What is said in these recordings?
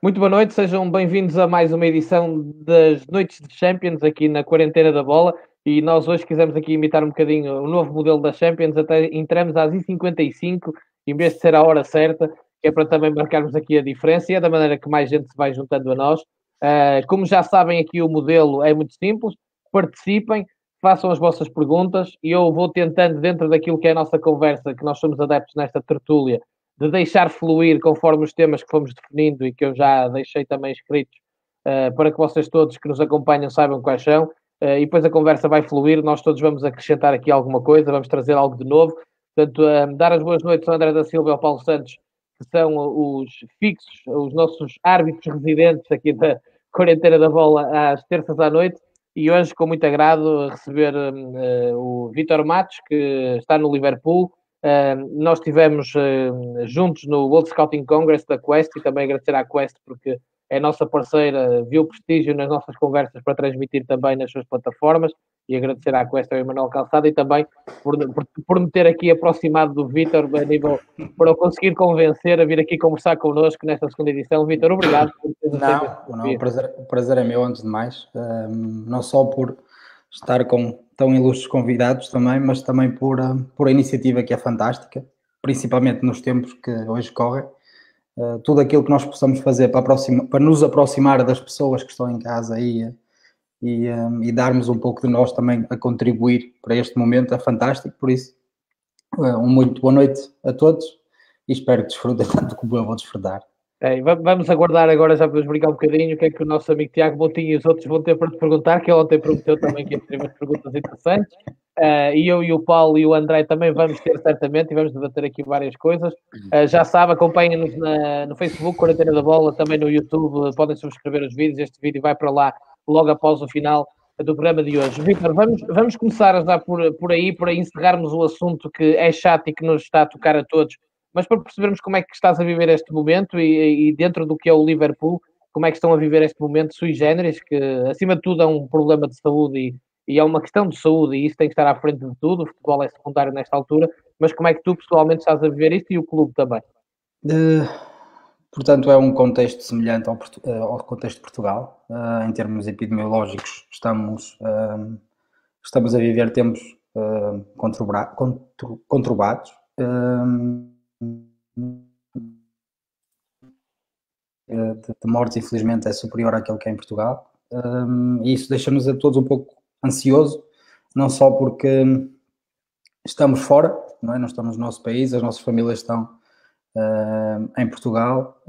Muito boa noite, sejam bem-vindos a mais uma edição das Noites de Champions aqui na Quarentena da Bola. E nós hoje quisemos aqui imitar um bocadinho o novo modelo da Champions, até entramos às 55 em vez de ser a hora certa, que é para também marcarmos aqui a diferença e é da maneira que mais gente se vai juntando a nós. Como já sabem, aqui o modelo é muito simples, participem, façam as vossas perguntas e eu vou tentando, dentro daquilo que é a nossa conversa, que nós somos adeptos nesta tertúlia, de deixar fluir conforme os temas que fomos definindo e que eu já deixei também escritos, para que vocês todos que nos acompanham saibam quais são, e depois a conversa vai fluir, nós todos vamos acrescentar aqui alguma coisa, vamos trazer algo de novo. Portanto, dar as boas noites ao André da Silva e ao Paulo Santos, que são os fixos, os nossos árbitros residentes aqui da Quarentena da Bola às terças à noite. E hoje, com muito agrado, receber o Vítor Matos, que está no Liverpool. Nós estivemos juntos no World Scouting Congress da Quest e também agradecer à Quest porque é nossa parceira, viu prestígio nas nossas conversas para transmitir também nas suas plataformas e agradecer à Quest ao Emanuel Calçada e também por me ter aqui aproximado do Vítor a nível para eu conseguir convencer a vir aqui conversar connosco nesta segunda edição. Vítor, obrigado por teres aceito este Não, desafio. o prazer é meu antes de mais, não só por estar com tão ilustres convidados também, mas também por a iniciativa que é fantástica, principalmente nos tempos que hoje correm. Tudo aquilo que nós possamos fazer para nos aproximar das pessoas que estão em casa e darmos um pouco de nós também a contribuir para este momento é fantástico, por isso, uma muito boa noite a todos e espero que desfrutem tanto como eu vou desfrutar. Vamos aguardar agora, já podemos brincar um bocadinho, o que é que o nosso amigo Tiago Moutinho e os outros vão ter para te perguntar, que ele ontem prometeu também que ia ter umas perguntas interessantes. E eu e o Paulo e o André também vamos ter certamente e vamos debater aqui várias coisas. Já sabe, acompanhem-nos no Facebook, Quarentena da Bola, também no YouTube, podem subscrever os vídeos, este vídeo vai para lá logo após o final do programa de hoje. Vítor, vamos começar a dar por aí, para encerrarmos o assunto que é chato e que nos está a tocar a todos, mas para percebermos como é que estás a viver este momento e dentro do que é o Liverpool, como é que estão a viver este momento sui generis, que acima de tudo é um problema de saúde e é uma questão de saúde e isso tem que estar à frente de tudo, o futebol é secundário nesta altura, mas como é que tu pessoalmente estás a viver isto e o clube também? Portanto, é um contexto semelhante ao contexto de Portugal. Em termos epidemiológicos, estamos a viver tempos conturbados. De mortes, infelizmente, é superior àquele que é em Portugal. E isso deixa-nos a todos um pouco ansioso, não só porque estamos fora, não estamos no nosso país, as nossas famílias estão em Portugal,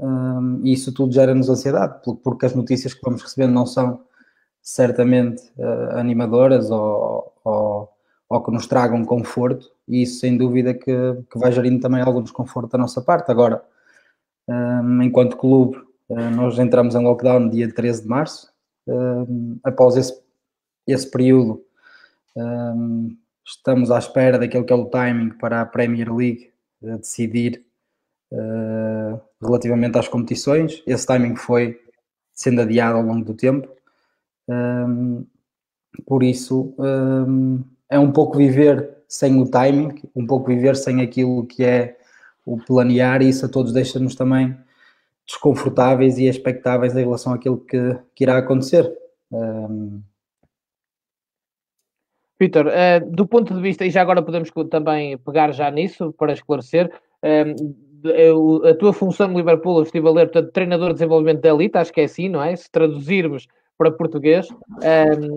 e isso tudo gera-nos ansiedade, porque as notícias que vamos recebendo não são certamente animadoras ou que nos tragam conforto, e isso sem dúvida que vai gerindo também algum desconforto da nossa parte. Agora, enquanto clube, nós entramos em lockdown dia 13 de março, após esse período estamos à espera daquele que é o timing para a Premier League decidir relativamente às competições. Esse timing foi sendo adiado ao longo do tempo, por isso é um pouco viver sem o timing, um pouco viver sem aquilo que é o planear, e isso a todos deixa-nos também desconfortáveis e expectáveis em relação àquilo que irá acontecer. Vítor, do ponto de vista, e já agora podemos também pegar já nisso para esclarecer, a tua função no Liverpool, eu estive a ler, portanto, treinador de desenvolvimento da elite, acho que é assim, não é? Se traduzirmos para português,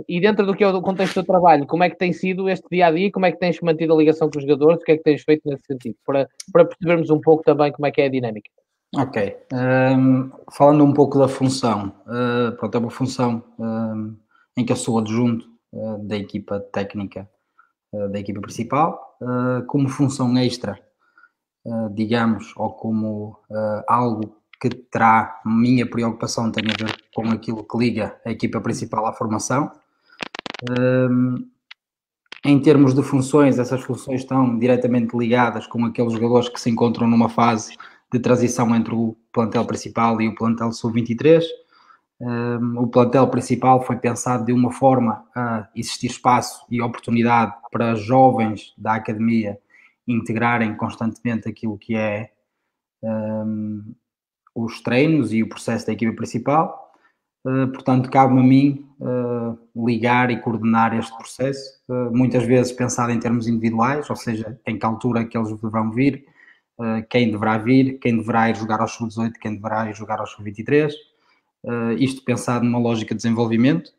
e dentro do que é o contexto do trabalho, como é que tem sido este dia-a-dia, como é que tens mantido a ligação com os jogadores, o que é que tens feito nesse sentido, para percebermos um pouco também como é que é a dinâmica. Ok, falando um pouco da função, pronto, é uma função em que eu sou adjunto da equipa técnica da equipa principal, como função extra, digamos, ou como algo que terá minha preocupação, tem a ver com aquilo que liga a equipa principal à formação. Em termos de funções, essas funções estão diretamente ligadas com aqueles jogadores que se encontram numa fase de transição entre o plantel principal e o plantel sub-23. O plantel principal foi pensado de uma forma a existir espaço e oportunidade para jovens da academia integrarem constantemente aquilo que é os treinos e o processo da equipa principal. Portanto, cabe-me a mim ligar e coordenar este processo, muitas vezes pensado em termos individuais, ou seja, em que altura que eles deverão vir, quem deverá vir, quem deverá ir jogar aos sub-18, quem deverá ir jogar aos sub-23, isto pensado numa lógica de desenvolvimento,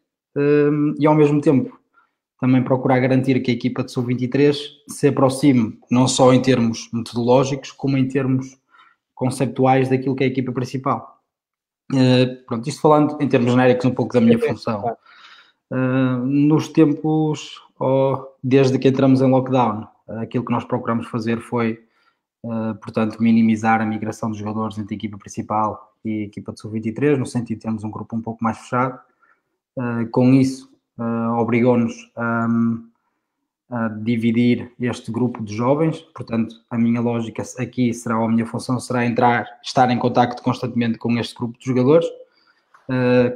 e ao mesmo tempo também procurar garantir que a equipa de sub-23 se aproxime, não só em termos metodológicos, como em termos conceptuais daquilo que é a equipa principal. Pronto, isto falando em termos genéricos um pouco da minha função. Nos tempos, desde que entramos em lockdown, aquilo que nós procuramos fazer foi, portanto, minimizar a migração dos jogadores entre a equipa principal e a equipa de sub-23, no sentido de termos um grupo um pouco mais fechado. Com isso, obrigou-nos a dividir este grupo de jovens. Portanto, a minha lógica aqui será, a minha função será estar em contacto constantemente com este grupo de jogadores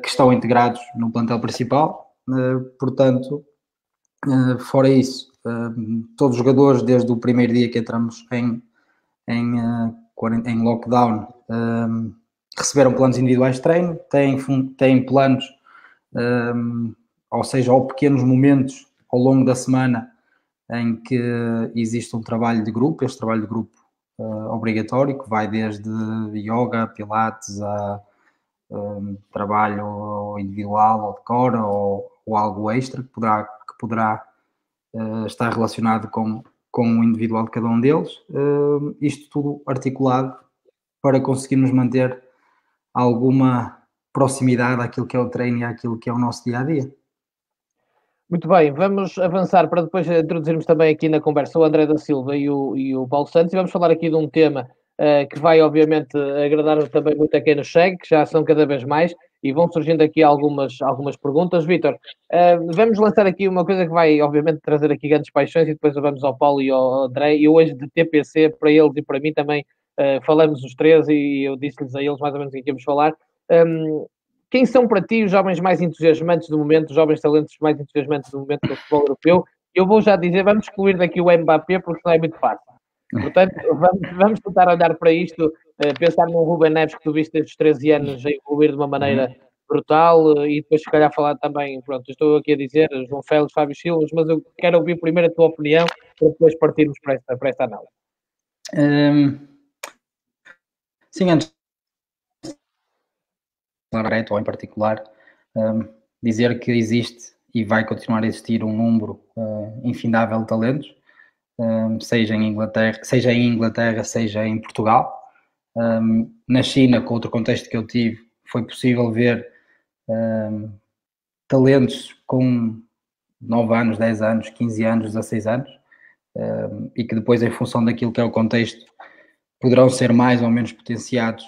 que estão integrados no plantel principal. Portanto, fora isso, todos os jogadores, desde o primeiro dia que entramos em lockdown, receberam planos individuais de treino, têm planos, ou seja, ou pequenos momentos ao longo da semana em que existe um trabalho de grupo, este trabalho de grupo obrigatório, que vai desde yoga, pilates, a trabalho individual ou de core ou algo extra que poderá estar relacionado com o individual de cada um deles. Isto tudo articulado para conseguirmos manter alguma proximidade àquilo que é o treino e àquilo que é o nosso dia-a-dia. Muito bem, vamos avançar para depois introduzirmos também aqui na conversa o André da Silva e o Paulo Santos, e vamos falar aqui de um tema que vai obviamente agradar também muito a quem nos segue, que já são cada vez mais, e vão surgindo aqui algumas perguntas. Vítor, vamos lançar aqui uma coisa que vai obviamente trazer aqui grandes paixões, e depois vamos ao Paulo e ao André, e hoje de TPC, para eles e para mim também, falamos os três, e eu disse-lhes a eles mais ou menos o que íamos falar. Quem são para ti os jovens mais entusiasmantes do momento, os jovens talentos mais entusiasmantes do momento no futebol europeu? Eu vou já dizer, vamos excluir daqui o Mbappé, porque não é muito fácil. Portanto, vamos tentar olhar para isto, pensar num Ruben Neves que tu viste desde os 13 anos a evoluir de uma maneira brutal, e depois se calhar falar também, pronto, estou aqui a dizer João Félix, Fábio Silva, mas eu quero ouvir primeiro a tua opinião para depois partirmos para esta análise. Sim, antes ou em particular, dizer que existe e vai continuar a existir um número infindável de talentos, seja em Inglaterra, seja em Portugal. Na China, com outro contexto que eu tive, foi possível ver talentos com 9 anos, 10 anos, 15 anos, 16 anos, e que depois, em função daquilo que é o contexto, poderão ser mais ou menos potenciados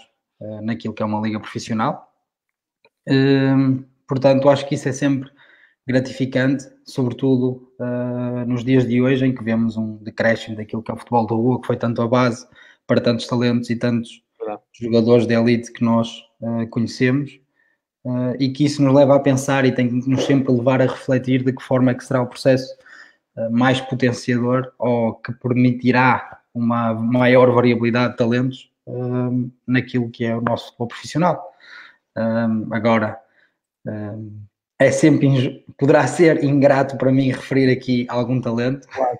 naquilo que é uma liga profissional. Portanto, acho que isso é sempre gratificante, sobretudo nos dias de hoje, em que vemos um decréscimo daquilo que é o futebol de rua, que foi tanto a base para tantos talentos e tantos jogadores de elite que nós conhecemos, e que isso nos leva a pensar e tem que nos sempre levar a refletir de que forma é que será o processo mais potenciador, ou que permitirá uma maior variabilidade de talentos naquilo que é o nosso futebol profissional. Agora, é sempre, poderá ser ingrato para mim referir aqui algum talento. Claro.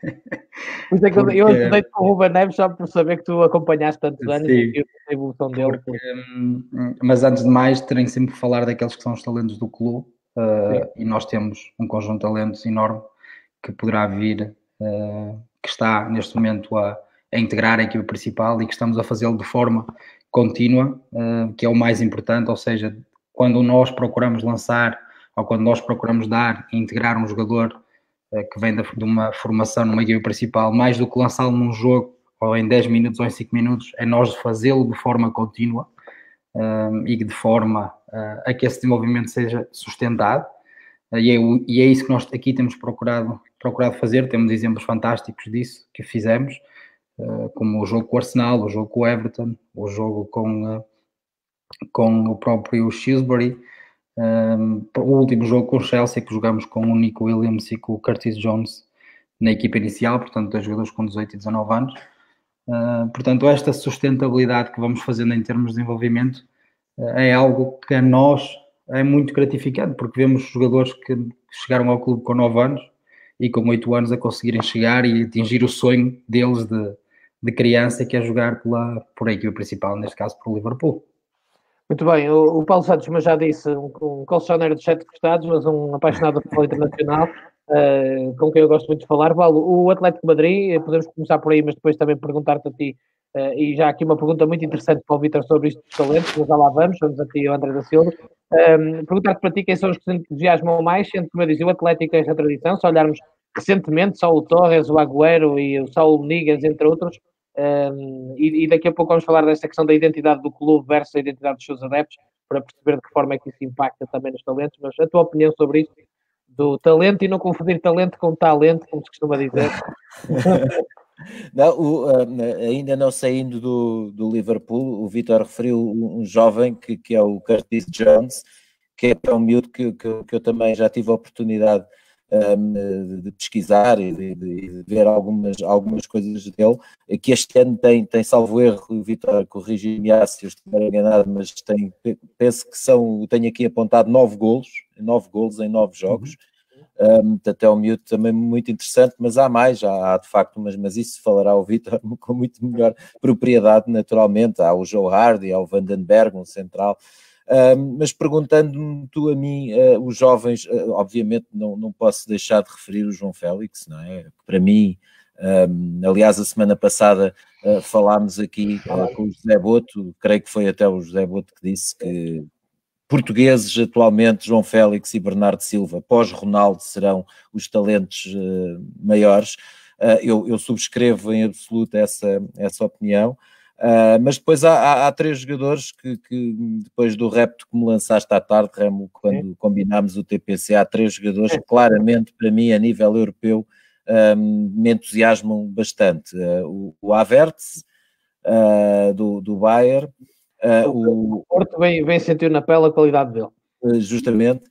Por isso é que eu ajudei com o Ruben Neves só por saber que tu acompanhaste tantos anos e a evolução dele. Mas antes de mais, terem sempre que falar daqueles que são os talentos do clube, e nós temos um conjunto de talentos enorme que poderá vir, que está neste momento a integrar a equipa principal e que estamos a fazê-lo de forma contínua, que é o mais importante. Ou seja, quando nós procuramos lançar ou quando nós procuramos dar e integrar um jogador que vem de uma formação numa equipa principal, mais do que lançá-lo num jogo ou em 10 minutos ou em 5 minutos, é nós fazê-lo de forma contínua e de forma a que esse desenvolvimento seja sustentado. E é isso que nós aqui temos procurado fazer. Temos exemplos fantásticos disso que fizemos, como o jogo com o Arsenal, o jogo com o Everton, o jogo com o próprio Shrewsbury, o último jogo com o Chelsea, que jogamos com o Nico Williams e com o Curtis Jones na equipa inicial, portanto 2 jogadores com 18 e 19 anos. Portanto, esta sustentabilidade que vamos fazendo em termos de desenvolvimento é algo que a nós é muito gratificante, porque vemos jogadores que chegaram ao clube com 9 anos e com 8 anos a conseguirem chegar e atingir o sonho deles de criança, que é jogar por a equipa principal, neste caso por Liverpool. Muito bem, o Paulo Santos, mas já disse, um colchoneiro de 7 costados, mas um apaixonado do futebol internacional, com quem eu gosto muito de falar. Paulo, o Atlético de Madrid, podemos começar por aí, mas depois também perguntar-te a ti, e já aqui uma pergunta muito interessante para o Vitor sobre isto dos talentos, mas já lá vamos a ti e ao André da Silva. Perguntar-te para ti quem são os que se entusiasmam mais, sendo que, como eu dizia, o Atlético tem essa tradição, se olharmos recentemente, só o Torres, o Agüero e o Saúl Níguez, entre outros. E daqui a pouco vamos falar desta questão da identidade do clube versus a identidade dos seus adeptos, para perceber de que forma é que isso impacta também nos talentos. Mas a tua opinião sobre isso, do talento, e não confundir talento com talento, como se costuma dizer. Não, ainda não saindo do Liverpool, o Vítor referiu um jovem que é o Curtis Jones, que é um miúdo que eu também já tive a oportunidade de pesquisar e de ver algumas coisas dele, que este ano tem salvo erro, o Vítor corrige-me se eu estiver enganado, mas penso que tenho aqui apontado 9 golos em 9 jogos. Até um miúdo também muito interessante, mas há mais, há de facto, mas isso falará o Vítor com muito melhor propriedade, naturalmente. Há o Joe Hardy, há o Vandenberg, um central. Mas perguntando-me tu a mim, os jovens, obviamente não posso deixar de referir o João Félix, não é? Para mim, aliás, a semana passada falámos aqui com o José Boto, creio que foi até o José Boto que disse que portugueses atualmente, João Félix e Bernardo Silva, pós-Ronaldo, serão os talentos maiores. Eu subscrevo em absoluto essa opinião. Mas depois há 3 jogadores que depois do repto que me lançaste à tarde, Remo, quando combinámos o TPC, há 3 jogadores que claramente, para mim, a nível europeu, me entusiasmam bastante. O Havertz, do Bayern, o Porto bem sentiu na pele a qualidade dele. Justamente,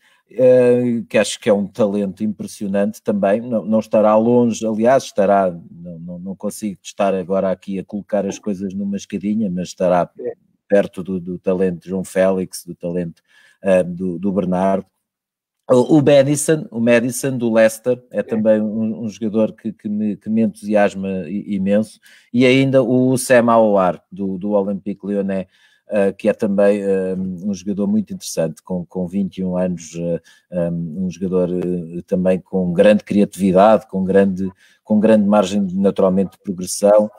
que acho que é um talento impressionante também, não estará longe, aliás, estará, não consigo estar agora aqui a colocar as coisas numa escadinha, mas estará perto do talento de João Félix, do talento do Bernardo. O Maddison do Leicester é também um jogador que me entusiasma imenso, e ainda o Sam Aouar do Olympique Lyonnais, que é também um jogador muito interessante, com 21 anos, um jogador também com grande criatividade, com grande margem naturalmente de progressão,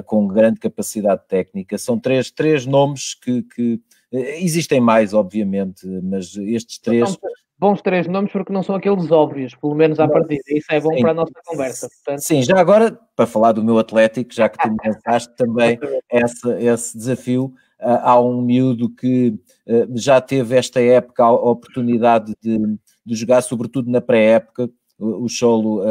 com grande capacidade técnica. São três nomes que existem mais, obviamente, mas estes 3... Bons 3 nomes, porque não são aqueles óbvios, pelo menos à partida. Isso é bom, sim, para a nossa conversa. Portanto... Sim, já agora, para falar do meu Atlético, já que tu me lançaste também esse desafio, há um miúdo que já teve esta época a oportunidade de jogar, sobretudo na pré-época. O Cholo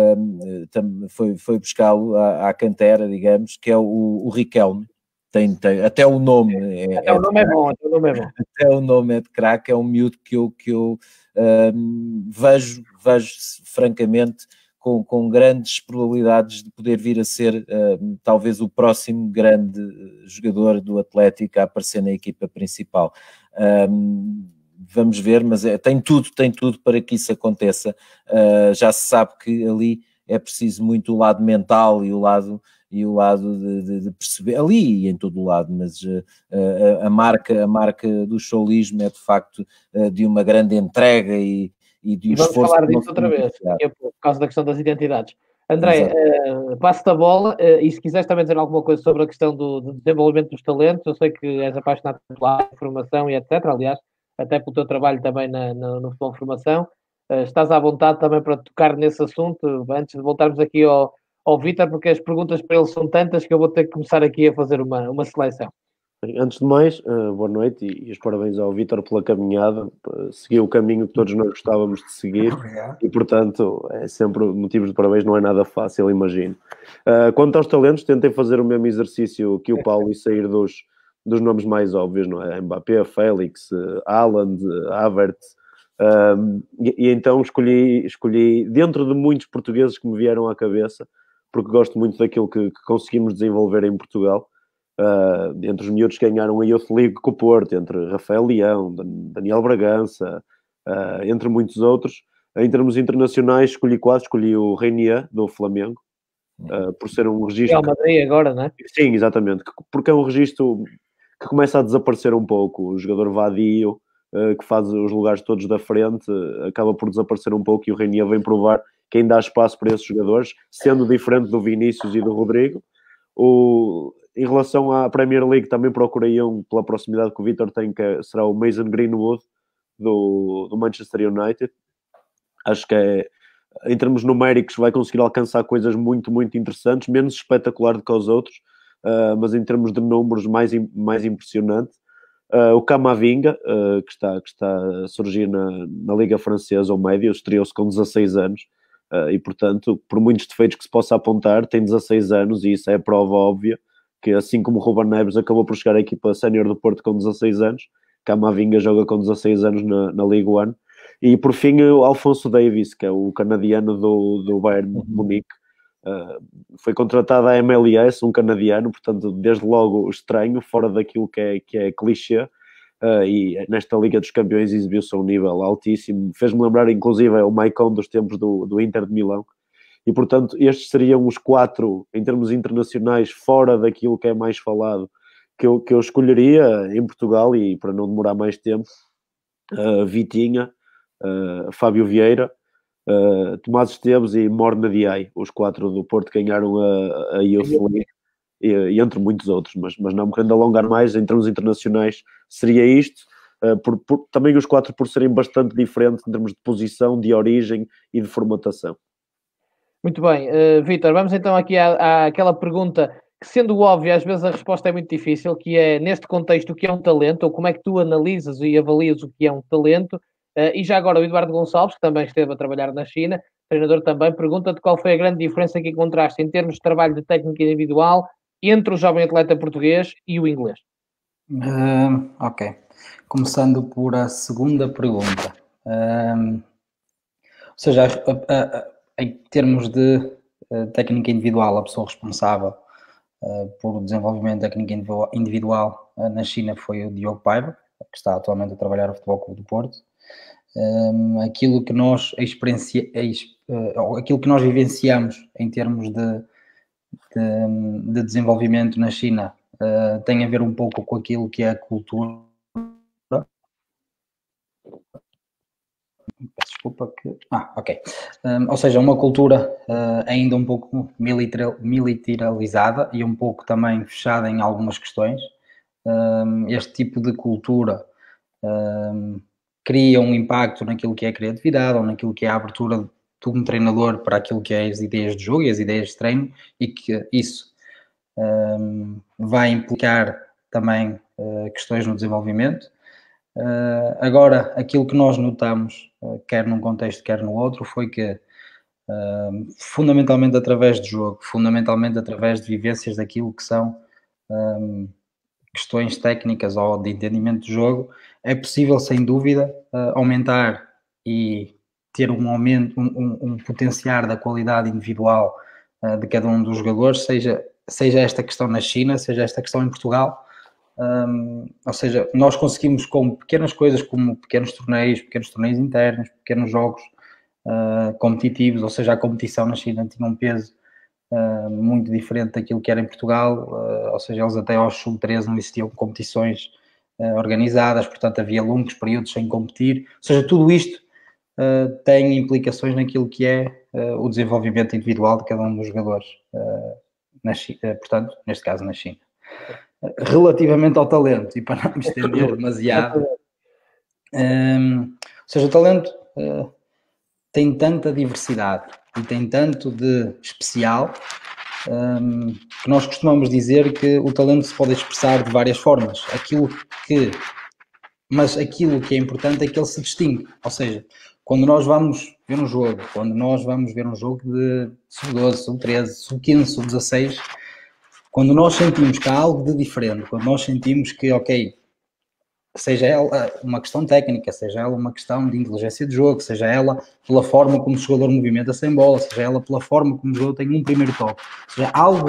foi buscá-lo à cantera, digamos, que é o Riquelme. Tem, até o nome até o nome é bom. Até o nome é de craque. É um miúdo que eu vejo francamente com grandes probabilidades de poder vir a ser talvez o próximo grande jogador do Atlético a aparecer na equipa principal. Vamos ver, mas tem tudo para que isso aconteça. Já se sabe que ali é preciso muito o lado mental e o lado de perceber, ali e em todo o lado, mas a marca do cholismo é de facto de uma grande entrega e de vamos esforço. Falar disso outra vez, por causa da questão das identidades. André, passo-te a bola, e se quiseres também dizer alguma coisa sobre a questão do desenvolvimento dos talentos, eu sei que és apaixonado pela formação e etc, aliás, até pelo teu trabalho também no futebol de formação, estás à vontade também para tocar nesse assunto, antes de voltarmos aqui ao Vítor, porque as perguntas para ele são tantas que eu vou ter que começar aqui a fazer uma seleção. Antes de mais, boa noite e os parabéns ao Vítor pela caminhada. Seguiu o caminho que todos nós gostávamos de seguir. Obrigado. E, portanto, é sempre motivo de parabéns, não é nada fácil, imagino. Quanto aos talentos, tentei fazer o mesmo exercício que o Paulo e sair dos nomes mais óbvios, não é? Mbappé, Félix, Haaland, Havertz. E então escolhi, dentro de muitos portugueses que me vieram à cabeça, porque gosto muito daquilo que conseguimos desenvolver em Portugal, entre os miúdos que ganharam a Youth League com o Porto, entre Rafael Leão, Daniel Bragança, entre muitos outros. Em termos internacionais, escolhi o Reinier, do Flamengo, por ser um registro... É o Madrid agora, não é? Sim, exatamente, porque é um registro que começa a desaparecer um pouco. O jogador vadio, que faz os lugares todos da frente, acaba por desaparecer um pouco, e o Reinier vem provar que ainda há espaço para esses jogadores, sendo diferente do Vinícius e do Rodrigo. Em relação à Premier League, também procurei pela proximidade que o Vítor tem, que será o Mason Greenwood, do Manchester United. Acho que em termos numéricos vai conseguir alcançar coisas muito, muito interessantes, menos espetacular do que os outros, mas em termos de números mais impressionante. O Camavinga, que está a surgir na Liga Francesa, ou médio, estreou-se com 16 anos, e portanto, por muitos defeitos que se possa apontar, tem 16 anos, e isso é a prova óbvia, que assim como o Ruben Neves acabou por chegar à equipa sénior do Porto com 16 anos, Camavinga joga com 16 anos na Liga One. E por fim, o Alphonso Davies, que é o canadiano do Bayern Munique, foi contratado à MLS, um canadiano, portanto, desde logo estranho, fora daquilo que é clichê, e nesta Liga dos Campeões exibiu-se a um nível altíssimo. Fez-me lembrar, inclusive, o Maicon dos tempos do Inter de Milão. E, portanto, estes seriam os 4, em termos internacionais, fora daquilo que é mais falado, que eu escolheria em Portugal, e para não demorar mais tempo, Vitinha, Fábio Vieira, Tomás Esteves e Morna Diaye, os 4 do Porto ganharam a Youth League, e entre muitos outros, mas não me querendo alongar mais, em termos internacionais seria isto, também os 4 por serem bastante diferentes em termos de posição, de origem e de formatação. Muito bem, Vítor, vamos então aqui àquela pergunta que, sendo óbvia, às vezes a resposta é muito difícil, que é, neste contexto, o que é um talento, ou como é que tu analisas e avalias o que é um talento. E já agora o Eduardo Gonçalves, que também esteve a trabalhar na China, treinador também, pergunta-te qual foi a grande diferença que encontraste em termos de trabalho de técnica individual entre o jovem atleta português e o inglês. Ok. Começando por a segunda pergunta. Ou seja, em termos de técnica individual, a pessoa responsável por o desenvolvimento de técnica individual na China foi o Diogo Paiva, que está atualmente a trabalhar no Futebol Clube do Porto. Aquilo que nós aquilo que nós vivenciamos em termos de desenvolvimento na China tem a ver um pouco com aquilo que é a cultura. Desculpa que... ok. Ou seja, uma cultura ainda um pouco militarizada e um pouco também fechada em algumas questões. Este tipo de cultura cria um impacto naquilo que é a criatividade ou naquilo que é a abertura de um treinador para aquilo que é as ideias de jogo e as ideias de treino, e que isso vai implicar também questões no desenvolvimento. Agora, aquilo que nós notamos, quer num contexto, quer no outro, foi que fundamentalmente através de jogo, fundamentalmente através de vivências daquilo que são questões técnicas ou de entendimento de jogo, é possível, sem dúvida, aumentar e ter um aumento, um potenciar da qualidade individual de cada um dos jogadores, seja esta questão na China, seja esta questão em Portugal. Ou seja, nós conseguimos, com pequenas coisas como pequenos torneios internos, pequenos jogos competitivos, ou seja, a competição na China tinha um peso muito diferente daquilo que era em Portugal, ou seja, eles até aos sub-13 não existiam competições organizadas, portanto havia longos períodos sem competir, ou seja, tudo isto tem implicações naquilo que é o desenvolvimento individual de cada um dos jogadores, portanto, neste caso na China. Relativamente ao talento, e para não me estender demasiado, ou seja, o talento tem tanta diversidade e tem tanto de especial que nós costumamos dizer que o talento se pode expressar de várias formas. Mas aquilo que é importante é que ele se distingue. Ou seja, quando nós vamos ver um jogo, de sub-12, sub-13, sub-15, sub-16, quando nós sentimos que há algo de diferente, quando nós sentimos que, ok, seja ela uma questão técnica, seja ela uma questão de inteligência de jogo, seja ela pela forma como o jogador movimenta sem bola, seja ela pela forma como o jogador tem um primeiro toque, seja algo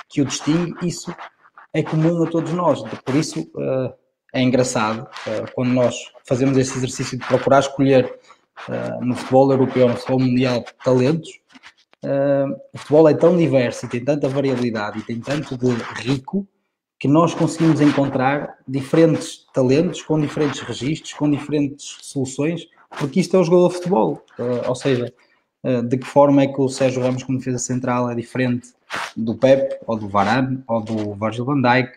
que o distingue, isso é comum a todos nós. Por isso é engraçado quando nós fazemos esse exercício de procurar escolher no futebol europeu, no futebol mundial, talentos. O futebol é tão diverso e tem tanta variabilidade e tem tanto de rico que nós conseguimos encontrar diferentes talentos com diferentes registros, com diferentes soluções, porque isto é o jogador de futebol. Ou seja, de que forma é que o Sérgio Ramos como defesa central é diferente do Pep, ou do Varane, ou do Virgil van Dijk,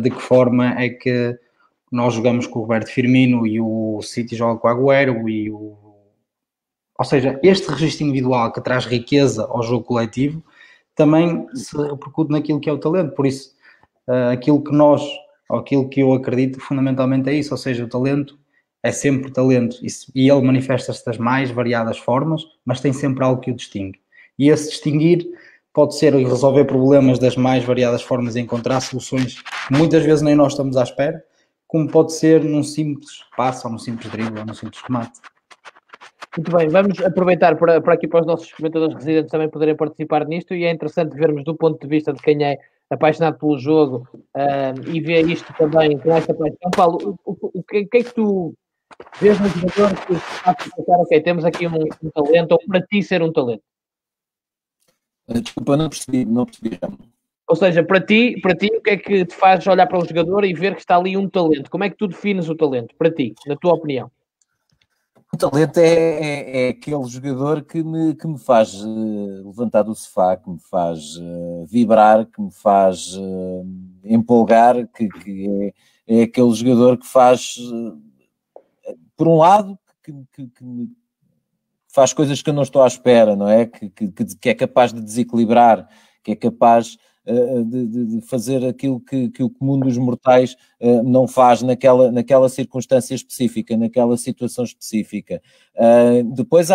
de que forma é que nós jogamos com o Roberto Firmino e o City joga com o Agüero e o... Ou seja, este registro individual que traz riqueza ao jogo coletivo também se repercute naquilo que é o talento. Por isso, aquilo que eu acredito fundamentalmente é isso, ou seja, o talento é sempre talento e ele manifesta-se das mais variadas formas, mas tem sempre algo que o distingue. E esse distinguir pode ser resolver problemas das mais variadas formas e encontrar soluções que muitas vezes nem nós estamos à espera, como pode ser num simples passo, ou num simples drible, ou num simples remate. Muito bem, vamos aproveitar para aqui para os nossos comentadores residentes também poderem participar nisto, e é interessante vermos do ponto de vista de quem é apaixonado pelo jogo e vê isto também com esta paixão. Paulo, o que é que tu vês no jogador que está a pensar, ok, temos aqui um talento, ou para ti ser um talento? Desculpa, não percebi. Ou seja, para ti, o que é que te faz olhar para um jogador e ver que está ali um talento? Como é que tu defines o talento, para ti, na tua opinião? O talento é aquele jogador que me faz levantar do sofá, que me faz vibrar, que me faz empolgar, que é aquele jogador que faz, por um lado, que me faz coisas que eu não estou à espera, não é? Que é capaz de desequilibrar, que é capaz de fazer aquilo que o comum dos mortais não faz naquela circunstância específica, naquela situação específica. Depois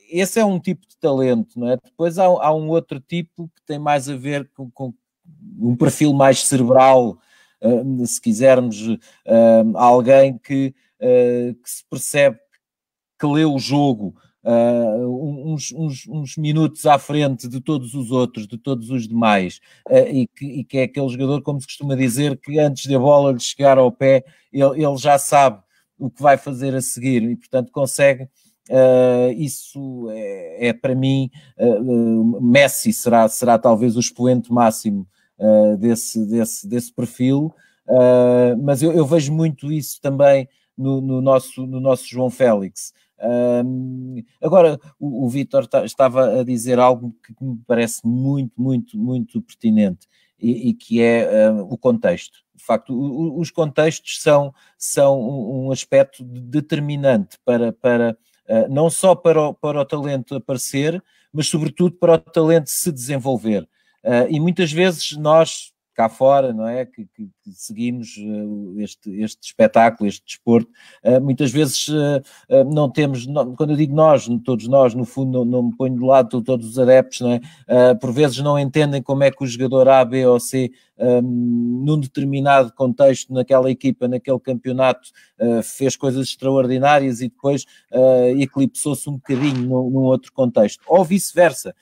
esse é um tipo de talento, não é? Depois há um outro tipo que tem mais a ver com um perfil mais cerebral, se quisermos, alguém que se percebe que lê o jogo uns minutos à frente de todos os outros, de todos os demais, e que é aquele jogador, como se costuma dizer, que antes de a bola lhe chegar ao pé, ele já sabe o que vai fazer a seguir e, portanto, consegue. Isso é para mim, Messi será talvez o expoente máximo desse perfil, mas eu vejo muito isso também no nosso João Félix. Agora, o Vítor estava a dizer algo que me parece muito, muito, muito pertinente e que é o contexto. De facto, os contextos são um aspecto determinante para não só para o talento aparecer, mas sobretudo para o talento se desenvolver. E muitas vezes nós, cá fora, não é? Que seguimos este espetáculo, este desporto, muitas vezes não temos, quando eu digo nós, todos nós, no fundo não me ponho de lado todos os adeptos, não é? Por vezes não entendem como é que o jogador A, B ou C, num determinado contexto, naquela equipa, naquele campeonato, fez coisas extraordinárias e depois eclipsou-se um bocadinho num outro contexto, ou vice-versa.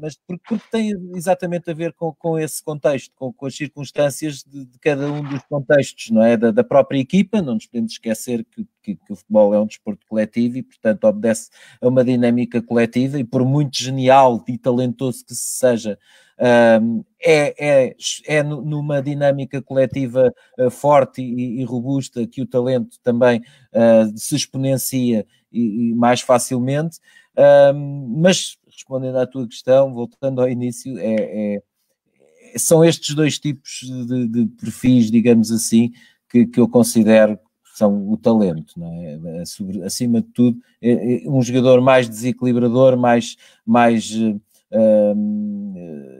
Mas porque tem exatamente a ver com esse contexto, com as circunstâncias de cada um dos contextos, não é? Da própria equipa. Não nos podemos esquecer que o futebol é um desporto coletivo e, portanto, obedece a uma dinâmica coletiva, e por muito genial e talentoso que se seja, é numa dinâmica coletiva forte e robusta que o talento também se exponencia e mais facilmente. Mas, respondendo à tua questão, voltando ao início, são estes dois tipos de perfis, digamos assim, que eu considero que são o talento, não é? Acima de tudo, um jogador mais desequilibrador, mais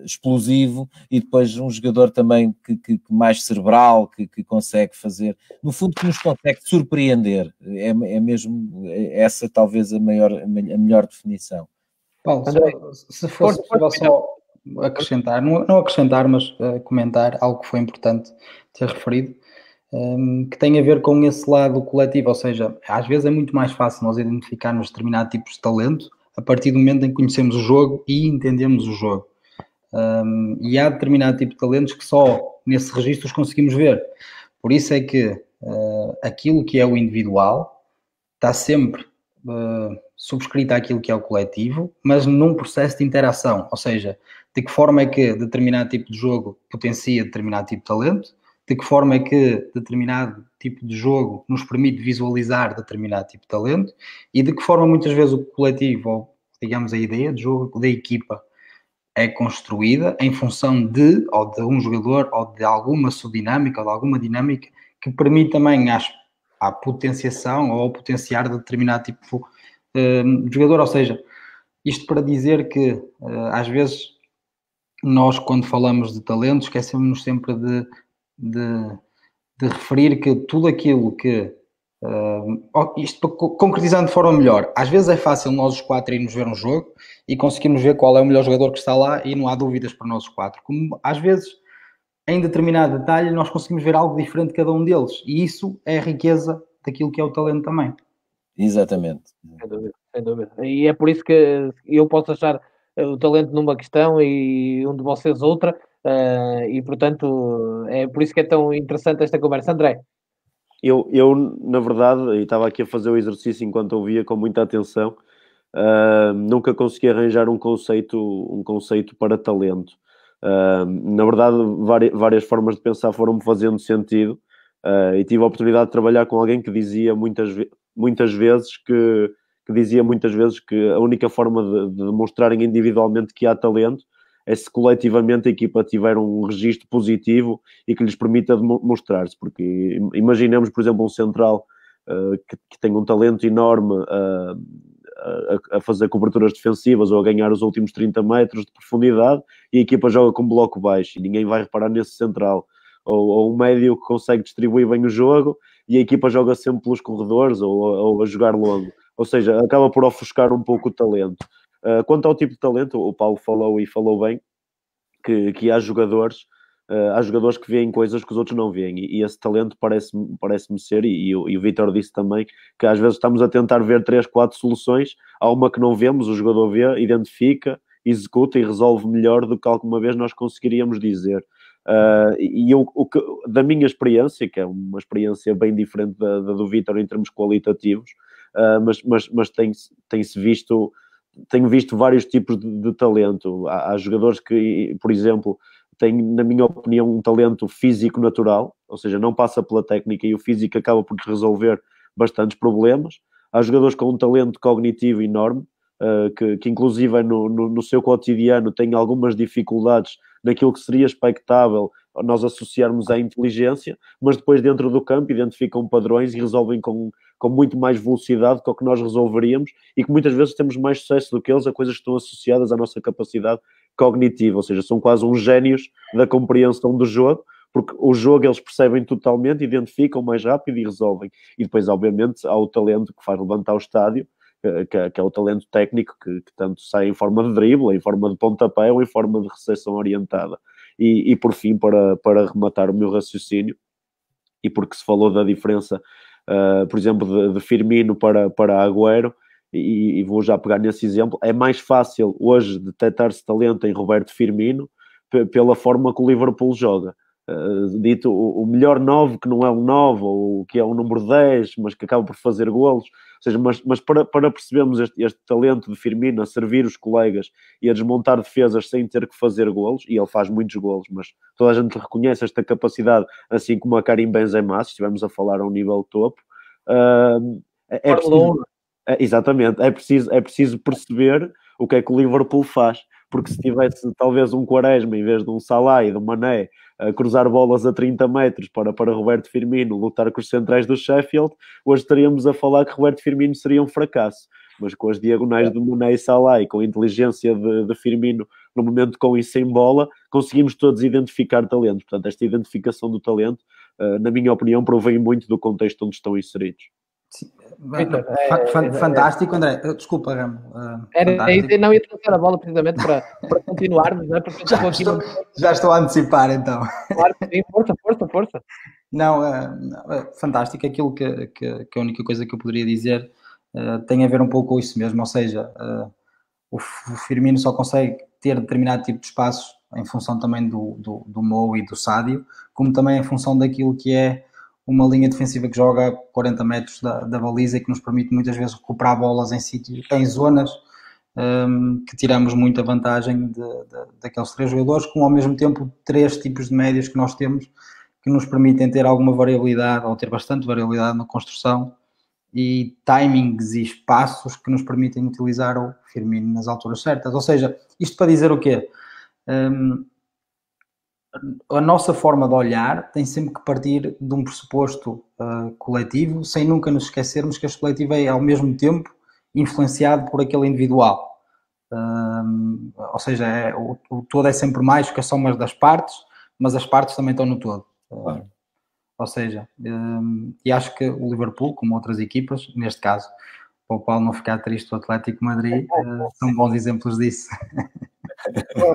explosivo, e depois um jogador também que mais cerebral, que consegue fazer, no fundo, que nos consegue surpreender. É mesmo essa talvez a melhor definição. Paulo, se fosse possível só acrescentar, não acrescentar, mas comentar algo que foi importante ter referido, que tem a ver com esse lado coletivo, ou seja, às vezes é muito mais fácil nós identificarmos determinados tipos de talento a partir do momento em que conhecemos o jogo e entendemos o jogo. E há determinado tipo de talentos que só nesse registro os conseguimos ver. Por isso é que aquilo que é o individual está sempre subscrito àquilo que é o coletivo, mas num processo de interação, ou seja, de que forma é que determinado tipo de jogo potencia determinado tipo de talento, de que forma é que determinado tipo de jogo nos permite visualizar determinado tipo de talento e de que forma muitas vezes o coletivo, ou digamos a ideia de jogo da equipa, é construída em função de, ou de um jogador, ou de alguma subdinâmica, ou de alguma dinâmica que permite também à potenciação ou ao potenciar de determinado tipo de jogador. Ou seja, isto para dizer que às vezes nós, quando falamos de talento, esquecemos-nos sempre de referir que tudo aquilo que isto concretizando de forma melhor, às vezes é fácil nós os quatro irmos ver um jogo e conseguirmos ver qual é o melhor jogador que está lá e não há dúvidas para nós os quatro, como às vezes em determinado detalhe nós conseguimos ver algo diferente de cada um deles, e isso é a riqueza daquilo que é o talento também. Exatamente. Sem dúvida, sem dúvida. E é por isso que eu posso achar o talento numa questão e um de vocês outra, e portanto é por isso que é tão interessante esta conversa. André? Eu na verdade, e estava aqui a fazer o exercício enquanto ouvia com muita atenção, nunca consegui arranjar um conceito para talento. Na verdade, várias formas de pensar foram-me fazendo sentido, e tive a oportunidade de trabalhar com alguém que dizia muitas vezes que a única forma de demonstrarem individualmente que há talento é se coletivamente a equipa tiver um registro positivo e que lhes permita mostrar-se, porque imaginemos, por exemplo, um central que tem um talento enorme a fazer coberturas defensivas ou a ganhar os últimos 30 metros de profundidade e a equipa joga com bloco baixo e ninguém vai reparar nesse central, ou um médio que consegue distribuir bem o jogo e a equipa joga sempre pelos corredores ou a jogar longo, ou seja, acaba por ofuscar um pouco o talento. Quanto ao tipo de talento, o Paulo falou bem que há jogadores que veem coisas que os outros não veem, e esse talento parece-me ser, e o Vítor disse também, que às vezes estamos a tentar ver 3, 4 soluções, há uma que não vemos, o jogador vê, identifica, executa e resolve melhor do que alguma vez nós conseguiríamos dizer. Da minha experiência, que é uma experiência bem diferente da do Vítor em termos qualitativos, mas tenho visto vários tipos de talento. Há jogadores que, por exemplo, têm, na minha opinião, um talento físico natural, ou seja, não passa pela técnica e o físico acaba por resolver bastantes problemas. Há jogadores com um talento cognitivo enorme, que inclusive no seu cotidiano têm algumas dificuldades naquilo que seria expectável nós associarmos à inteligência, mas depois dentro do campo identificam padrões e resolvem com muito mais velocidade do que nós resolveríamos, e que muitas vezes temos mais sucesso do que eles a coisas que estão associadas à nossa capacidade cognitiva, ou seja, são quase uns génios da compreensão do jogo, porque o jogo eles percebem totalmente, identificam mais rápido e resolvem. E depois, obviamente, há o talento que faz levantar o estádio, que é o talento técnico que tanto sai em forma de drible, em forma de pontapé ou em forma de recepção orientada. E por fim, para rematar o meu raciocínio, e porque se falou da diferença, por exemplo, de Firmino para Agüero, e vou já pegar nesse exemplo, é mais fácil hoje detectar-se talento em Roberto Firmino pela forma que o Liverpool joga. Dito o melhor 9 que não é um 9, ou que é um número 10, mas que acaba por fazer golos. Ou seja, mas para percebermos este talento de Firmino a servir os colegas e a desmontar defesas sem ter que fazer golos, e ele faz muitos golos, mas toda a gente reconhece esta capacidade, assim como a Karim Benzema, se estivermos a falar a um nível topo. É preciso, exatamente, é preciso perceber o que é que o Liverpool faz, porque se tivesse talvez um Quaresma em vez de um Salah e de um Mané a cruzar bolas a 30 metros para Roberto Firmino lutar com os centrais do Sheffield, hoje estaríamos a falar que Roberto Firmino seria um fracasso. Mas com as diagonais de Mané e Salah e com a inteligência de Firmino no momento com e sem bola, conseguimos todos identificar talentos. Portanto, esta identificação do talento, na minha opinião, provém muito do contexto onde estão inseridos. Sim. Fantástico, André. Desculpa, Ramo. Era isso, eu não ia trazer a bola precisamente para continuarmos, não é? Porque já estou a antecipar, então. Claro, sim, força. Não, fantástico. Aquilo que a única coisa que eu poderia dizer tem a ver um pouco com isso mesmo, ou seja, o Firmino só consegue ter determinado tipo de espaços em função também do Mo e do Sádio, como também em função daquilo que é uma linha defensiva que joga a 40 metros da baliza e que nos permite muitas vezes recuperar bolas em zonas que tiramos muita vantagem daqueles 3 jogadores, com ao mesmo tempo 3 tipos de médios que nós temos que nos permitem ter alguma variabilidade, ou ter bastante variabilidade na construção, e timings e espaços que nos permitem utilizar o Firmino nas alturas certas. Ou seja, isto para dizer o quê? A nossa forma de olhar tem sempre que partir de um pressuposto coletivo, sem nunca nos esquecermos que este coletivo é ao mesmo tempo influenciado por aquele individual. Ou seja, o todo é sempre mais que a soma das partes, mas as partes também estão no todo. Ou seja, e acho que o Liverpool, como outras equipas, neste caso, para o Paulo não ficar triste, o Atlético Madrid, são bons exemplos disso. Vou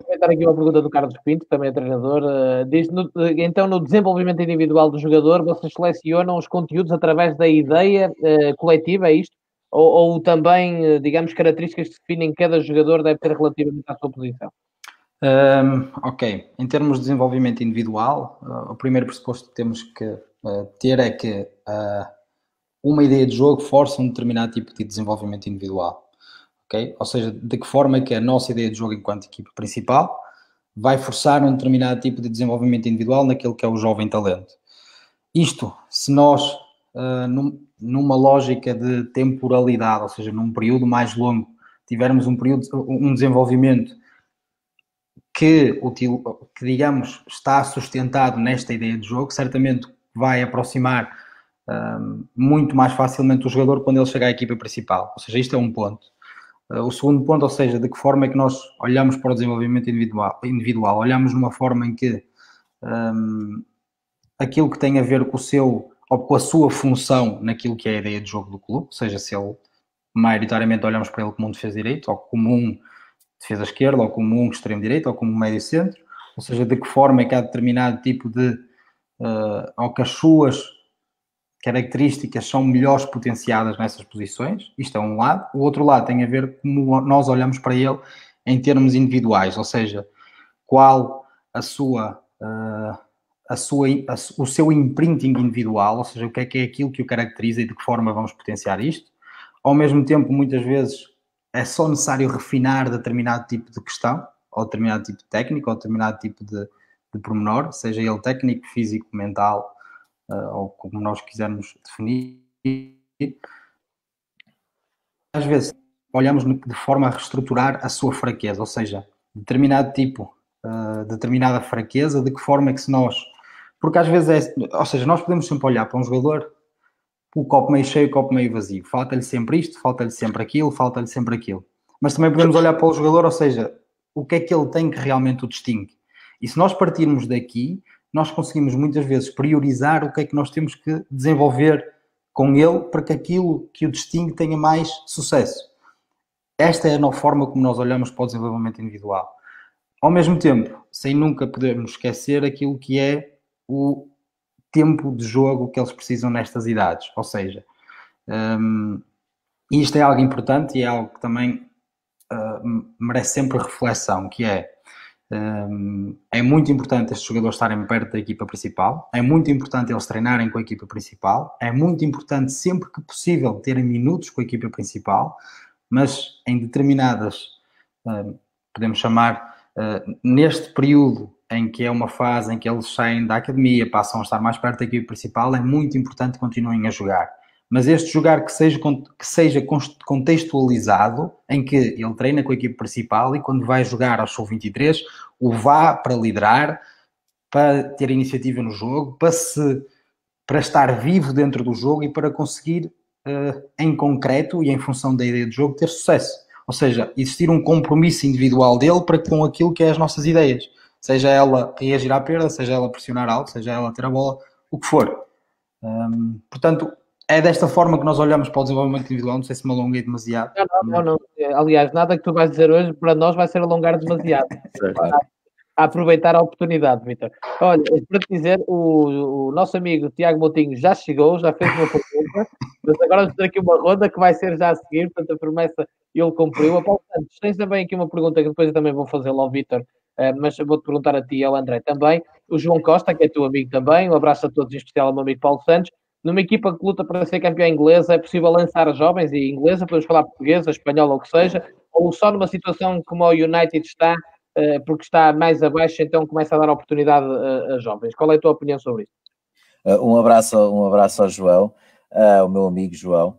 comentar aqui uma pergunta do Carlos Pinto, também é treinador. Diz, então, no desenvolvimento individual do jogador, vocês selecionam os conteúdos através da ideia coletiva, é isto? Ou também, digamos, características que definem cada jogador deve ter relativamente à sua posição? Ok, em termos de desenvolvimento individual, o primeiro pressuposto que temos que ter é que uma ideia de jogo força um determinado tipo de desenvolvimento individual. Okay? Ou seja, de que forma é que a nossa ideia de jogo enquanto equipa principal vai forçar um determinado tipo de desenvolvimento individual naquele que é o jovem talento. Isto, se nós, numa lógica de temporalidade, ou seja, num período mais longo, tivermos um desenvolvimento que, digamos, está sustentado nesta ideia de jogo, certamente vai aproximar muito mais facilmente o jogador quando ele chegar à equipa principal. Ou seja, isto é um ponto. O segundo ponto, ou seja, de que forma é que nós olhamos para o desenvolvimento individual? Olhamos numa forma em que aquilo que tem a ver com a sua função naquilo que é a ideia de jogo do clube, ou seja, se ele, maioritariamente, olhamos para ele como um defesa direito, ou como um defesa esquerda, ou como um extremo direito, ou como um médio centro, ou seja, de que forma é que há determinado tipo de... ou que as suas características são melhores potenciadas nessas posições. Isto é um lado. O outro lado tem a ver como nós olhamos para ele em termos individuais, ou seja, qual o seu imprinting individual, ou seja, o que é aquilo que o caracteriza e de que forma vamos potenciar isto. Ao mesmo tempo, muitas vezes é só necessário refinar determinado tipo de questão, ou determinado tipo de técnica, ou determinado tipo de pormenor, seja ele técnico, físico, mental, ou como nós quisermos definir. Às vezes olhamos de forma a reestruturar a sua fraqueza, ou seja, determinado tipo, determinada fraqueza, de que forma é que se nós... Porque às vezes ou seja, nós podemos sempre olhar para um jogador, o copo meio cheio, o copo meio vazio. Falta-lhe sempre isto, falta-lhe sempre aquilo, falta-lhe sempre aquilo. Mas também podemos olhar para o jogador, ou seja, o que é que ele tem que realmente o distingue. E se nós partirmos daqui, nós conseguimos muitas vezes priorizar o que é que nós temos que desenvolver com ele para que aquilo que o distingue tenha mais sucesso. Esta é a nova forma como nós olhamos para o desenvolvimento individual. Ao mesmo tempo, sem nunca podermos esquecer aquilo que é o tempo de jogo que eles precisam nestas idades. Ou seja, isto é algo importante e é algo que também merece sempre reflexão, que é muito importante estes jogadores estarem perto da equipa principal, é muito importante eles treinarem com a equipa principal, é muito importante sempre que possível terem minutos com a equipa principal, mas em determinadas, podemos chamar, neste período em que é uma fase em que eles saem da academia, passam a estar mais perto da equipa principal, é muito importante que continuem a jogar. Mas este jogar que seja contextualizado, em que ele treina com a equipe principal e quando vai jogar ao Sub-23, o vá para liderar, para ter iniciativa no jogo, para estar vivo dentro do jogo e para conseguir, em concreto e em função da ideia de jogo, ter sucesso. Ou seja, existir um compromisso individual dele para com aquilo que é as nossas ideias. Seja ela reagir à perda, seja ela pressionar alto, seja ela ter a bola, o que for. Portanto, é desta forma que nós olhamos para o desenvolvimento individual. Não sei se me alonguei demasiado. Não. Aliás, nada que tu vais dizer hoje para nós vai ser alongar demasiado. a aproveitar a oportunidade, Vítor. Olha, para te dizer, o nosso amigo Tiago Moutinho já chegou, já fez uma pergunta, mas agora vamos ter aqui uma ronda que vai ser já a seguir, portanto a promessa ele cumpriu. A Paulo Santos, tens também aqui uma pergunta que depois eu também vou fazê-la ao Vítor, mas eu vou-te perguntar a ti e ao André também. O João Costa, que é teu amigo também, um abraço a todos, em especial ao meu amigo Paulo Santos. Numa equipa que luta para ser campeã inglesa, é possível lançar jovens e inglesa, podemos falar portuguesa, espanhola ou o que seja, ou só numa situação como o United está, porque está mais abaixo, então começa a dar oportunidade a jovens. Qual é a tua opinião sobre isso? Um abraço ao João, ao meu amigo João.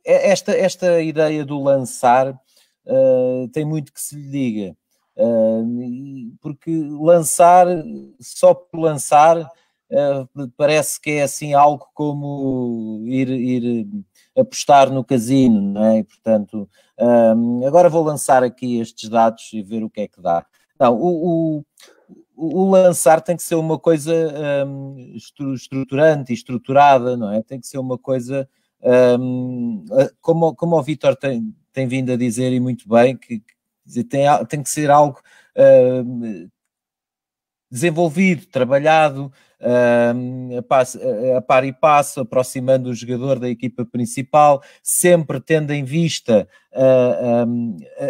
Esta ideia do lançar tem muito que se lhe diga, porque lançar só por lançar parece que é assim algo como ir apostar no casino, não é? E, portanto, agora vou lançar aqui estes dados e ver o que é que dá. Não, o lançar tem que ser uma coisa estruturante e estruturada, não é? Tem que ser uma coisa, como o Vítor tem vindo a dizer, e muito bem, que tem que ser algo desenvolvido, trabalhado, a par e passo, aproximando o jogador da equipa principal, sempre tendo em vista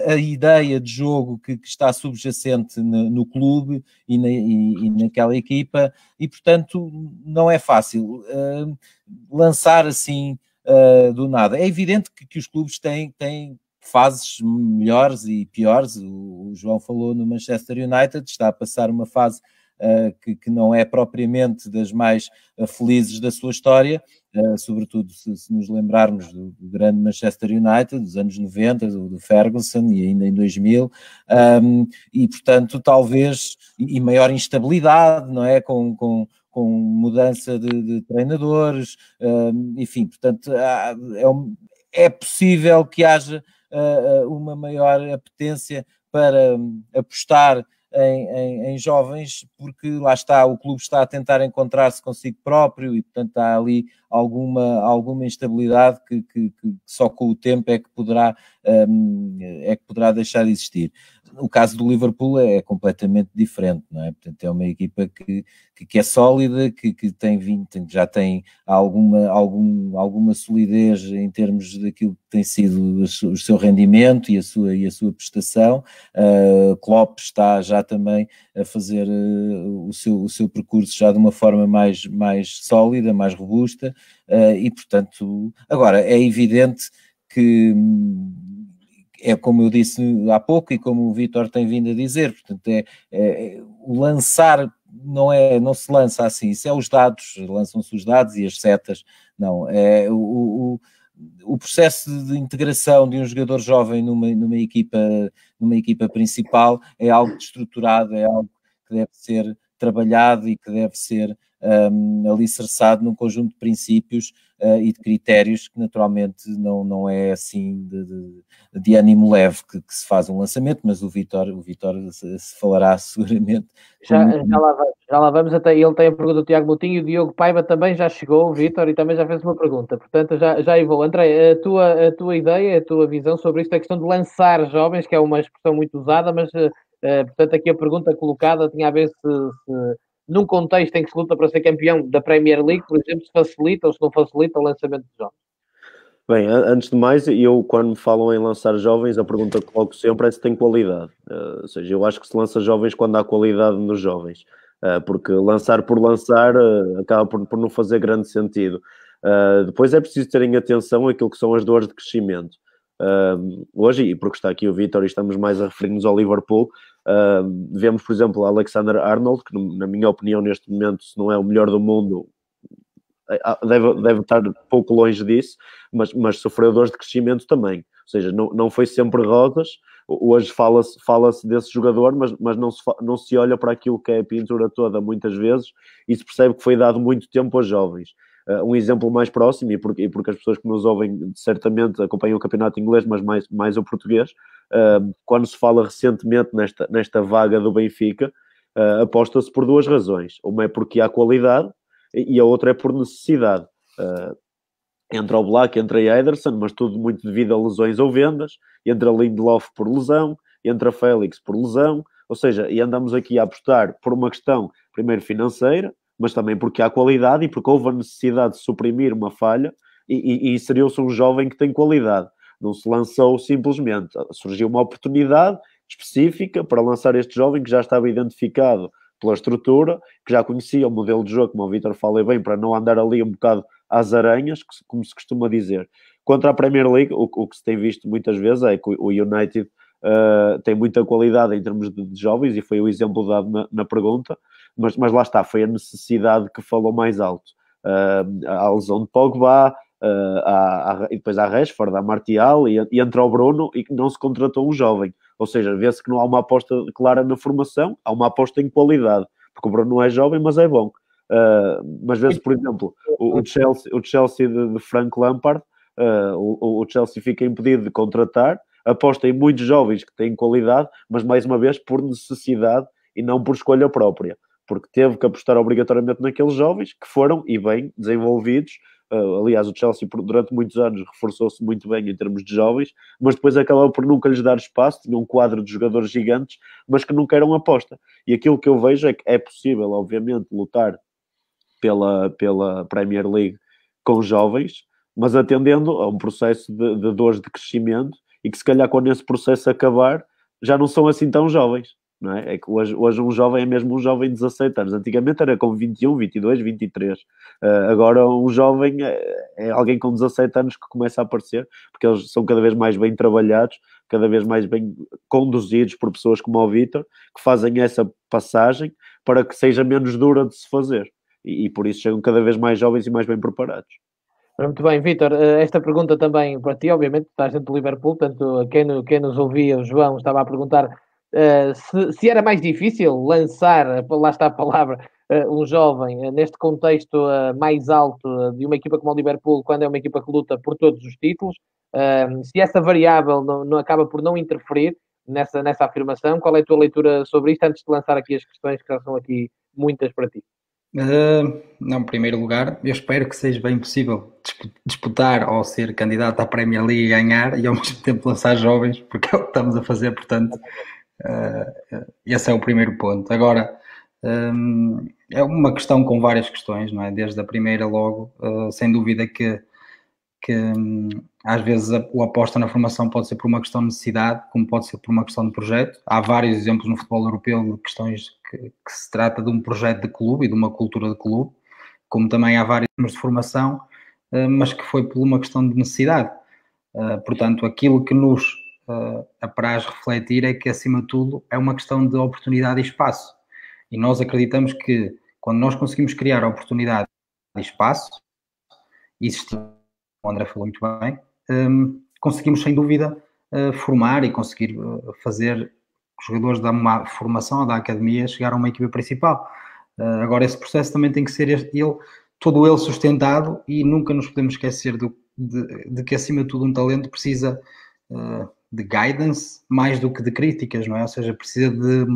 a ideia de jogo que está subjacente no clube e naquela equipa, e portanto não é fácil lançar assim do nada. É evidente que os clubes têm fases melhores e piores. O João falou no Manchester United, está a passar uma fase que não é propriamente das mais felizes da sua história, sobretudo se nos lembrarmos do grande Manchester United dos anos 90, do Ferguson e ainda em 2000, e portanto talvez, e maior instabilidade, não é? Com mudança de treinadores, enfim, portanto é possível que haja uma maior apetência para apostar em jovens, porque lá está, o clube está a tentar encontrar-se consigo próprio e portanto há ali alguma instabilidade que só com o tempo é que poderá deixar de existir. O caso do Liverpool é completamente diferente, não é? Portanto, é uma equipa que é sólida, que já tem alguma solidez em termos daquilo que tem sido o seu rendimento e a sua prestação. Klopp está já também a fazer o seu percurso já de uma forma mais sólida, mais robusta, e portanto, agora é evidente que é como eu disse há pouco e como o Vítor tem vindo a dizer, portanto o lançar não se lança assim, isso é os dados, lançam-se os dados e as setas, não, é o processo de integração de um jogador jovem numa equipa principal é algo estruturado, é algo que deve ser trabalhado e que deve ser alicerçado num conjunto de princípios e de critérios que naturalmente não é assim de ânimo leve que se faz um lançamento, mas o Vítor se falará seguramente. Já lá vamos, até ele tem a pergunta do Tiago Moutinho, o Diogo Paiva também já chegou, o Vítor, e também já fez uma pergunta, portanto já aí vou. André, a tua ideia, a tua visão sobre isto, a questão de lançar jovens, que é uma expressão muito usada, mas portanto aqui a pergunta colocada tinha a ver se num contexto em que se luta para ser campeão da Premier League, por exemplo, se facilita ou se não facilita o lançamento de jovens. Bem, antes de mais, eu quando me falam em lançar jovens, a pergunta que coloco sempre é se tem qualidade. Ou seja, eu acho que se lança jovens quando há qualidade nos jovens. Porque lançar por lançar acaba por não fazer grande sentido. Depois é preciso terem atenção àquilo que são as dores de crescimento. Hoje, e porque está aqui o Vítor e estamos mais a referir-nos ao Liverpool, vemos, por exemplo, Alexander-Arnold, que na minha opinião neste momento, se não é o melhor do mundo, deve estar pouco longe disso, mas sofreu dores de crescimento também. Ou seja, não foi sempre rosas. Hoje fala-se desse jogador, mas não se olha para aquilo que é a pintura toda muitas vezes e se percebe que foi dado muito tempo aos jovens. Um exemplo mais próximo, e porque as pessoas que nos ouvem certamente acompanham o campeonato inglês, mas mais o português, quando se fala recentemente nesta vaga do Benfica, aposta-se por duas razões. Uma é porque há qualidade e a outra é por necessidade. Entra o Black, entra a Ederson, mas tudo muito devido a lesões ou vendas. Entra Lindelof por lesão, entra Félix por lesão, ou seja, e andamos aqui a apostar por uma questão, primeiro financeira, mas também porque há qualidade e porque houve a necessidade de suprimir uma falha e inseriu-se um jovem que tem qualidade. Não se lançou simplesmente, surgiu uma oportunidade específica para lançar este jovem que já estava identificado pela estrutura, que já conhecia o modelo de jogo, como o Vítor fala bem, para não andar ali um bocado às aranhas, como se costuma dizer. Contra a Premier League, o que se tem visto muitas vezes é que o United tem muita qualidade em termos de jovens, e foi o exemplo dado na pergunta, mas lá está, foi a necessidade que falou mais alto. A lesão de Pogba, e depois há Rashford, há Martial, e entra o Bruno, e que não se contratou um jovem. Ou seja, vê-se que não há uma aposta clara na formação, há uma aposta em qualidade, porque o Bruno não é jovem, mas é bom. Mas vê-se, por exemplo, o Chelsea de Frank Lampard, o Chelsea fica impedido de contratar, aposta em muitos jovens que têm qualidade, mas mais uma vez por necessidade e não por escolha própria, porque teve que apostar obrigatoriamente naqueles jovens que foram, e bem, desenvolvidos. Aliás, o Chelsea durante muitos anos reforçou-se muito bem em termos de jovens, mas depois acabou por nunca lhes dar espaço, tinha um quadro de jogadores gigantes, mas que nunca eram aposta. E aquilo que eu vejo é que é possível, obviamente, lutar pela Premier League com jovens, mas atendendo a um processo de dores de crescimento, e que se calhar quando esse processo acabar, já não são assim tão jovens. Não é? É que hoje um jovem é mesmo um jovem de 17 anos. Antigamente era com 21, 22, 23. Agora um jovem é alguém com 17 anos que começa a aparecer, porque eles são cada vez mais bem trabalhados, cada vez mais bem conduzidos por pessoas como o Vítor, que fazem essa passagem para que seja menos dura de se fazer. E por isso chegam cada vez mais jovens e mais bem preparados. Muito bem, Vítor, esta pergunta também para ti, obviamente, estás dentro do Liverpool, portanto, quem nos ouvia, o João, estava a perguntar se era mais difícil lançar, lá está a palavra, um jovem neste contexto mais alto de uma equipa como o Liverpool, quando é uma equipa que luta por todos os títulos, se essa variável não acaba por não interferir nessa afirmação. Qual é a tua leitura sobre isto, antes de lançar aqui as questões que já são aqui muitas para ti? Não, em primeiro lugar, eu espero que seja bem possível disputar ou ser candidato à Premier League e ganhar, e ao mesmo tempo lançar jovens, porque é o que estamos a fazer. Portanto, esse é o primeiro ponto. Agora, é uma questão com várias questões, não é? Desde a primeira logo, sem dúvida que às vezes o aposta na formação pode ser por uma questão de necessidade, como pode ser por uma questão de projeto. Há vários exemplos no futebol europeu de questões que se trata de um projeto de clube e de uma cultura de clube, como também há vários exemplos de formação, mas que foi por uma questão de necessidade. Portanto, aquilo que nos apraz refletir é que, acima de tudo, é uma questão de oportunidade e espaço. E nós acreditamos que, quando nós conseguimos criar oportunidade e espaço, o André falou muito bem, conseguimos, sem dúvida, formar e conseguir fazer os jogadores da formação, da academia, chegar a uma equipa principal. Agora, esse processo também tem que ser todo ele sustentado, e nunca nos podemos esquecer de que, acima de tudo, um talento precisa de guidance mais do que de críticas, não é? Ou seja, precisa de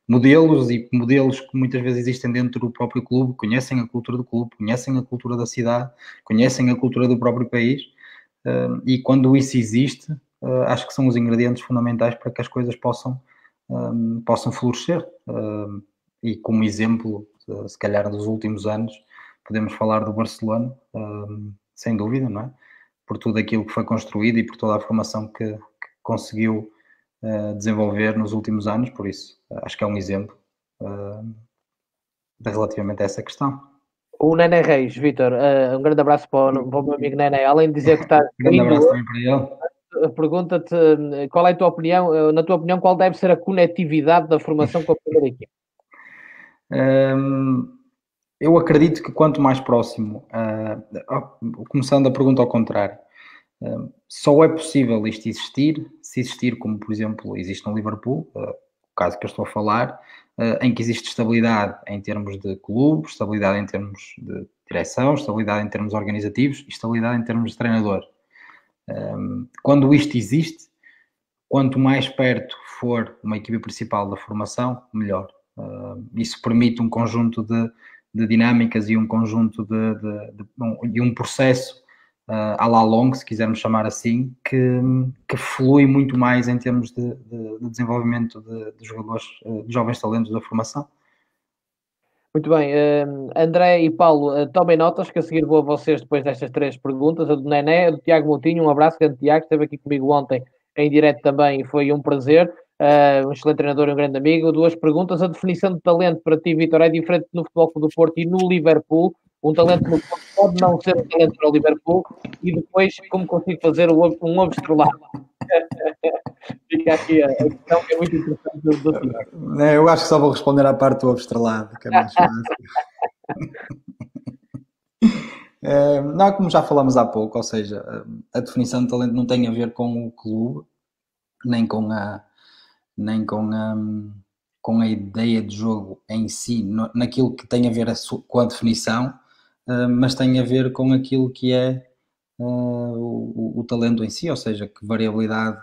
modelos, e modelos que muitas vezes existem dentro do próprio clube, conhecem a cultura do clube, conhecem a cultura da cidade, conhecem a cultura do próprio país, e quando isso existe, acho que são os ingredientes fundamentais para que as coisas possam florescer. E como exemplo, se calhar dos últimos anos, podemos falar do Barcelona, sem dúvida, não é? Por tudo aquilo que foi construído e por toda a formação que conseguiu desenvolver nos últimos anos. Por isso, acho que é um exemplo relativamente a essa questão. O Nené Reis, Vítor, um grande abraço para o meu amigo Nené. Além de dizer que está... Um grande abraço também para ele. Pergunta-te qual é a tua opinião, na tua opinião, qual deve ser a conectividade da formação com a primeira equipe? Eu acredito que quanto mais próximo, começando a pergunta ao contrário, só é possível isto existir, se existir, como por exemplo existe no Liverpool, o caso que eu estou a falar, em que existe estabilidade em termos de clube, estabilidade em termos de direção, estabilidade em termos organizativos e estabilidade em termos de treinador. Quando isto existe, quanto mais perto for uma equipa principal da formação, melhor. Isso permite um conjunto de dinâmicas e um conjunto e um processo à la longue, se quisermos chamar assim, que flui muito mais em termos de desenvolvimento de jogadores, de jovens talentos da formação. Muito bem, André e Paulo, tomem notas que a seguir vou a vocês depois destas 3 perguntas. A do Nené, a do Tiago Moutinho, um abraço, grande Tiago, esteve aqui comigo ontem em direto também e foi um prazer. Um excelente treinador e um grande amigo. 2 perguntas. A definição de talento para ti, Vitor, é diferente no Futebol Clube do Porto e no Liverpool. Um talento no Porto pode não ser um talento para o Liverpool. E depois, como consigo fazer um ovo estrelado? Fica aqui a questão que é muito interessante do Tiago. Eu acho que só vou responder à parte do ovo estrelado, que é mais fácil. Não, como já falamos há pouco, ou seja, a definição de talento não tem a ver com o clube, nem com a ideia de jogo em si, naquilo que tem a ver com a definição, mas tem a ver com aquilo que é o talento em si, ou seja, que variabilidade,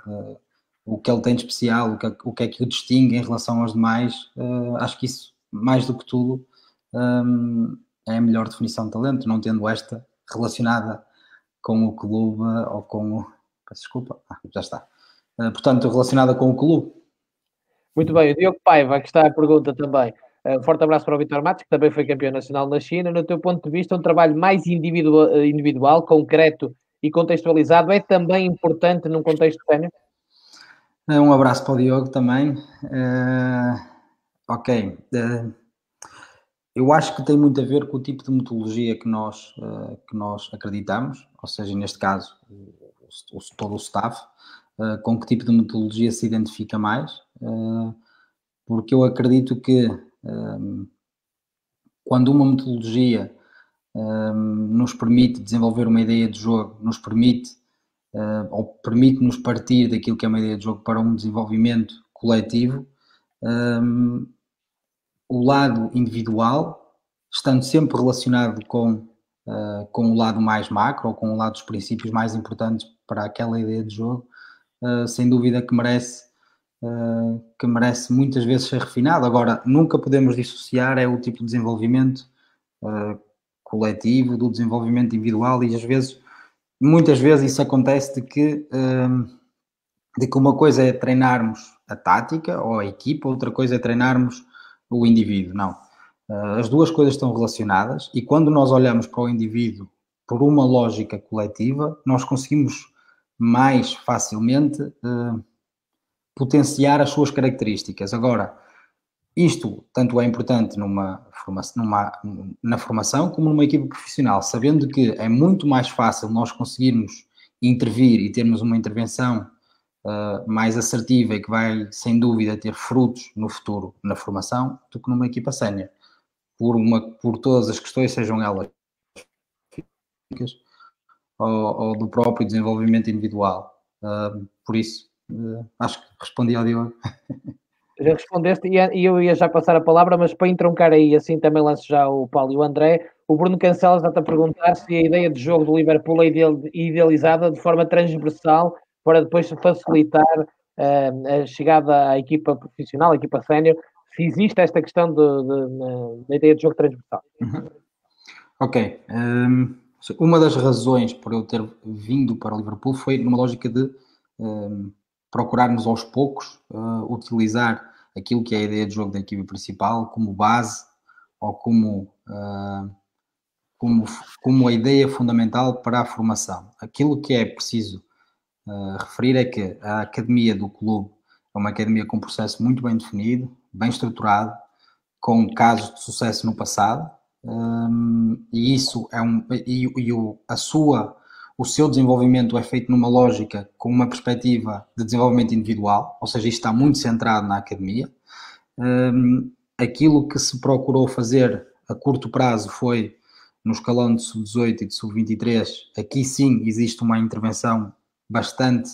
o que ele tem de especial, o que é que o distingue em relação aos demais. Acho que isso, mais do que tudo, é a melhor definição de talento, não tendo esta relacionada com o clube ou com o... Peço desculpa, já está. Portanto, relacionada com o clube. Muito bem, o Diogo Paiva, que está a pergunta também. Um forte abraço para o Vitor Matos, que também foi campeão nacional na China. No teu ponto de vista, um trabalho mais individual, concreto e contextualizado é também importante num contexto sénior? Um abraço para o Diogo também. Ok. Eu acho que tem muito a ver com o tipo de metodologia que nós acreditamos, ou seja, neste caso, todo o staff, com que tipo de metodologia se identifica mais, porque eu acredito que quando uma metodologia nos permite desenvolver uma ideia de jogo, nos permite ou permite-nos partir daquilo que é uma ideia de jogo para um desenvolvimento coletivo, o lado individual, estando sempre relacionado com o lado mais macro ou com o lado dos princípios mais importantes para aquela ideia de jogo, sem dúvida que merece muitas vezes ser refinado. Agora, nunca podemos dissociar o tipo de desenvolvimento coletivo do desenvolvimento individual, e muitas vezes isso acontece de que uma coisa é treinarmos a tática ou a equipa, outra coisa é treinarmos o indivíduo. Não. As duas coisas estão relacionadas, e quando nós olhamos para o indivíduo por uma lógica coletiva, nós conseguimos mais facilmente potenciar as suas características. Agora, isto tanto é importante na formação como numa equipa profissional, sabendo que é muito mais fácil nós conseguirmos intervir e termos uma intervenção mais assertiva e que vai, sem dúvida, ter frutos no futuro na formação, do que numa equipa sénior, por todas as questões, sejam elas físicas ou do próprio desenvolvimento individual. Por isso, acho que respondi ao Diogo. Já respondeste e eu ia já passar a palavra, mas para entroncar aí, assim também lanço já o Paulo e o André. O Bruno Cancela está-te a perguntar se a ideia de jogo do Liverpool é idealizada de forma transversal para depois facilitar a chegada à equipa profissional, à equipa sénior, se existe esta questão da ideia de jogo transversal. Ok. Uma das razões por eu ter vindo para o Liverpool foi numa lógica de procurarmos aos poucos utilizar aquilo que é a ideia de jogo da equipa principal como base ou como a ideia fundamental para a formação. Aquilo que é preciso referir é que a academia do clube é uma academia com um processo muito bem definido, bem estruturado, com casos de sucesso no passado, e isso o seu desenvolvimento é feito numa lógica com uma perspectiva de desenvolvimento individual, ou seja, isto está muito centrado na academia. Aquilo que se procurou fazer a curto prazo foi no escalão de sub-18 e de sub-23, aqui sim existe uma intervenção bastante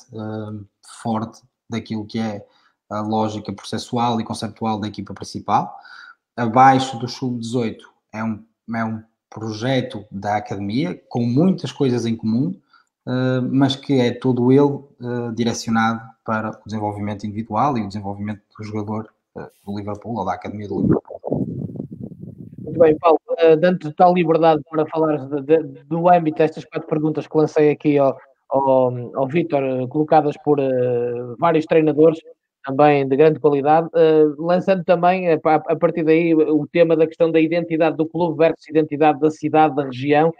forte daquilo que é a lógica processual e conceptual da equipa principal. Abaixo do sub-18 é um projeto da academia com muitas coisas em comum, mas que é todo ele direcionado para o desenvolvimento individual e o desenvolvimento do jogador do Liverpool ou da academia do Liverpool. Muito bem, Paulo. Dando total liberdade para falar do âmbito destas 4 perguntas que lancei aqui ao Vítor, colocadas por vários treinadores, também de grande qualidade, lançando também, a partir daí, o tema da questão da identidade do clube versus identidade da cidade, da região,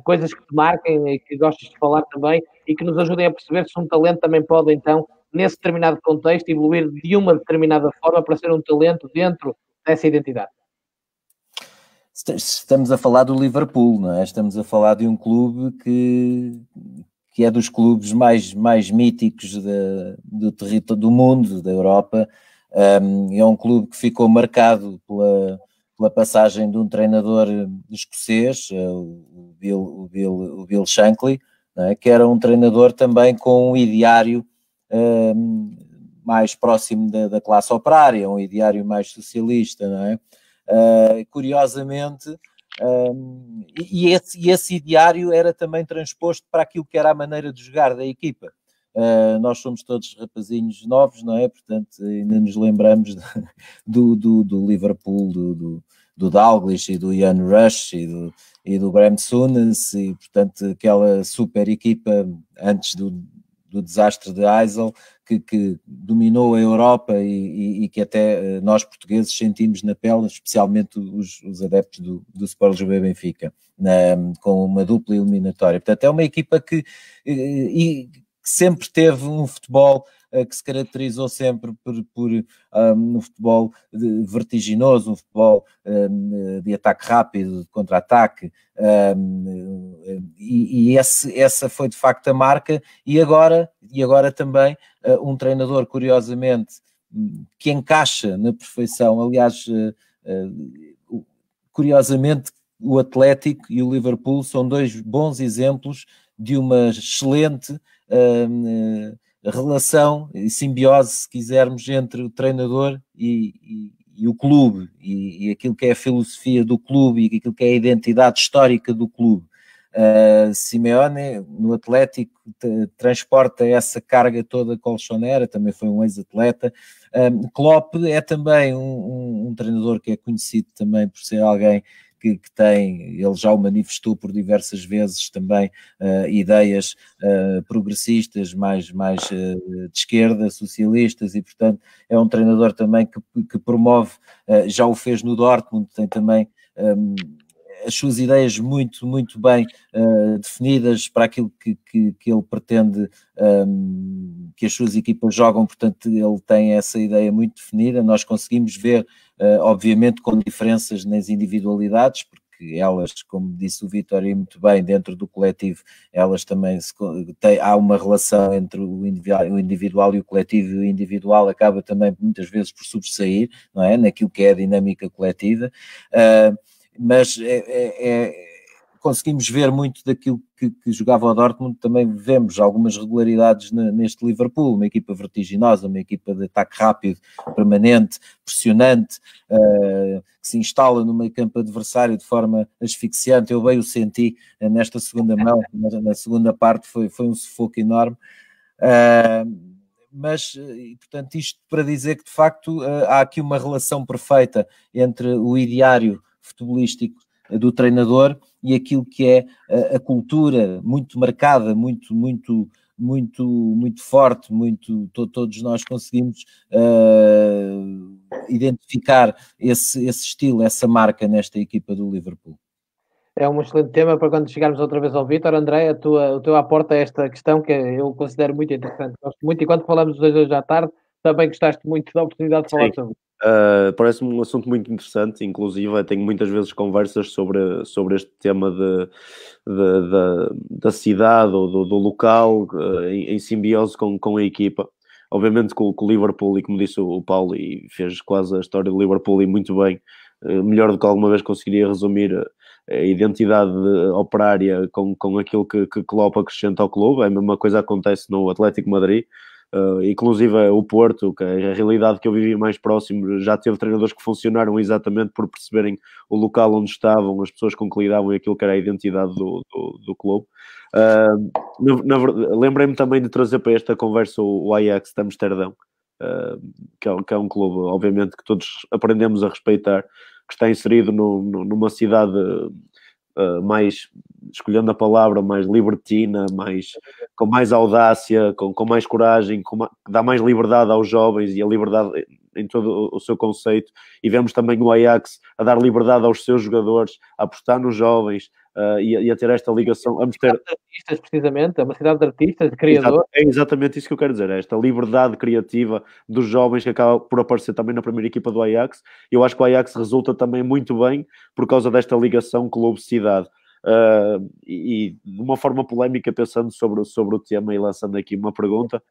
coisas que te marquem e que gostes de falar também e que nos ajudem a perceber se um talento também pode, então, nesse determinado contexto, evoluir de uma determinada forma para ser um talento dentro dessa identidade. Estamos a falar do Liverpool, não é? Estamos a falar de um clube que é dos clubes mais míticos do território do mundo, da Europa. É um clube que ficou marcado pela passagem de um treinador escocês, o Bill Shankly, não é? Que era um treinador também com um ideário mais próximo da classe operária, um ideário mais socialista, não é? Curiosamente, e esse ideário era também transposto para aquilo que era a maneira de jogar da equipa. Nós somos todos rapazinhos novos, não é? Portanto, ainda nos lembramos do Liverpool, do Dalglish e do Ian Rush e do Graham Souness, e portanto aquela super equipa antes do desastre de Heysel, que dominou a Europa e que até nós portugueses sentimos na pele, especialmente os adeptos do Sport Lisboa Benfica, com uma dupla eliminatória. Portanto, é uma equipa que sempre teve um futebol que se caracterizou sempre por um futebol vertiginoso, um futebol de ataque rápido, de contra-ataque, e essa foi de facto a marca, e agora também um treinador, curiosamente, que encaixa na perfeição. Aliás, curiosamente, o Atlético e o Liverpool são dois bons exemplos de uma excelente relação e simbiose, se quisermos, entre o treinador e o clube, e aquilo que é a filosofia do clube e aquilo que é a identidade histórica do clube. Simeone, no Atlético, transporta essa carga toda colchonera, também foi um ex-atleta. Klopp é também um treinador que é conhecido também por ser alguém que tem, ele já o manifestou por diversas vezes também, ideias progressistas, mais de esquerda, socialistas, e portanto é um treinador também que promove, já o fez no Dortmund, tem também as suas ideias muito, muito bem definidas para aquilo que ele pretende que as suas equipas jogam. Portanto, ele tem essa ideia muito definida. Nós conseguimos ver, obviamente, com diferenças nas individualidades, porque elas, como disse o Vítor e muito bem, dentro do coletivo, elas também há uma relação entre o individual e o coletivo, e o individual acaba também muitas vezes por sobressair, não é? Naquilo que é a dinâmica coletiva. Mas conseguimos ver muito daquilo que jogava o Dortmund. Também vemos algumas regularidades neste Liverpool, uma equipa vertiginosa, uma equipa de ataque rápido, permanente, pressionante, que se instala no meio campo adversário de forma asfixiante. Eu bem o senti nesta segunda mão, na segunda parte foi um sufoco enorme. Mas, portanto, isto para dizer que de facto há aqui uma relação perfeita entre o ideário futebolístico do treinador e aquilo que é a cultura muito marcada, muito forte, todos nós conseguimos identificar esse estilo, essa marca nesta equipa do Liverpool. É um excelente tema para quando chegarmos outra vez ao Vítor. André, o teu aporte a esta questão que eu considero muito interessante. Gosto muito, e quando falamos os dois hoje à tarde, também gostaste muito da oportunidade de falar sobre isso. Parece-me um assunto muito interessante, inclusive tenho muitas vezes conversas sobre este tema da cidade ou do local em simbiose com a equipa. Obviamente com o Liverpool, e como disse o Paulo, e fez quase a história do Liverpool e muito bem, melhor do que alguma vez conseguiria resumir a identidade operária com aquilo que Klopp acrescenta ao clube. A mesma coisa acontece no Atlético Madrid. Inclusive o Porto, que é a realidade que eu vivi mais próximo, já teve treinadores que funcionaram exatamente por perceberem o local onde estavam, as pessoas com que lidavam e aquilo que era a identidade do clube. Lembrei-me também de trazer para esta conversa o Ajax de Amsterdão, que é um clube, obviamente, que todos aprendemos a respeitar, que está inserido numa cidade mais, escolhendo a palavra, mais libertina, com mais audácia, com mais coragem, que dá mais liberdade aos jovens e a liberdade em todo o seu conceito, e vemos também o Ajax a dar liberdade aos seus jogadores, a apostar nos jovens e a ter esta ligação. Vamos ter artistas, precisamente, é uma cidade de artistas, de criadores. É exatamente isso que eu quero dizer, esta liberdade criativa dos jovens que acaba por aparecer também na primeira equipa do Ajax. Eu acho que o Ajax resulta também muito bem por causa desta ligação clube-cidade. E de uma forma polémica, pensando sobre o tema e lançando aqui uma pergunta,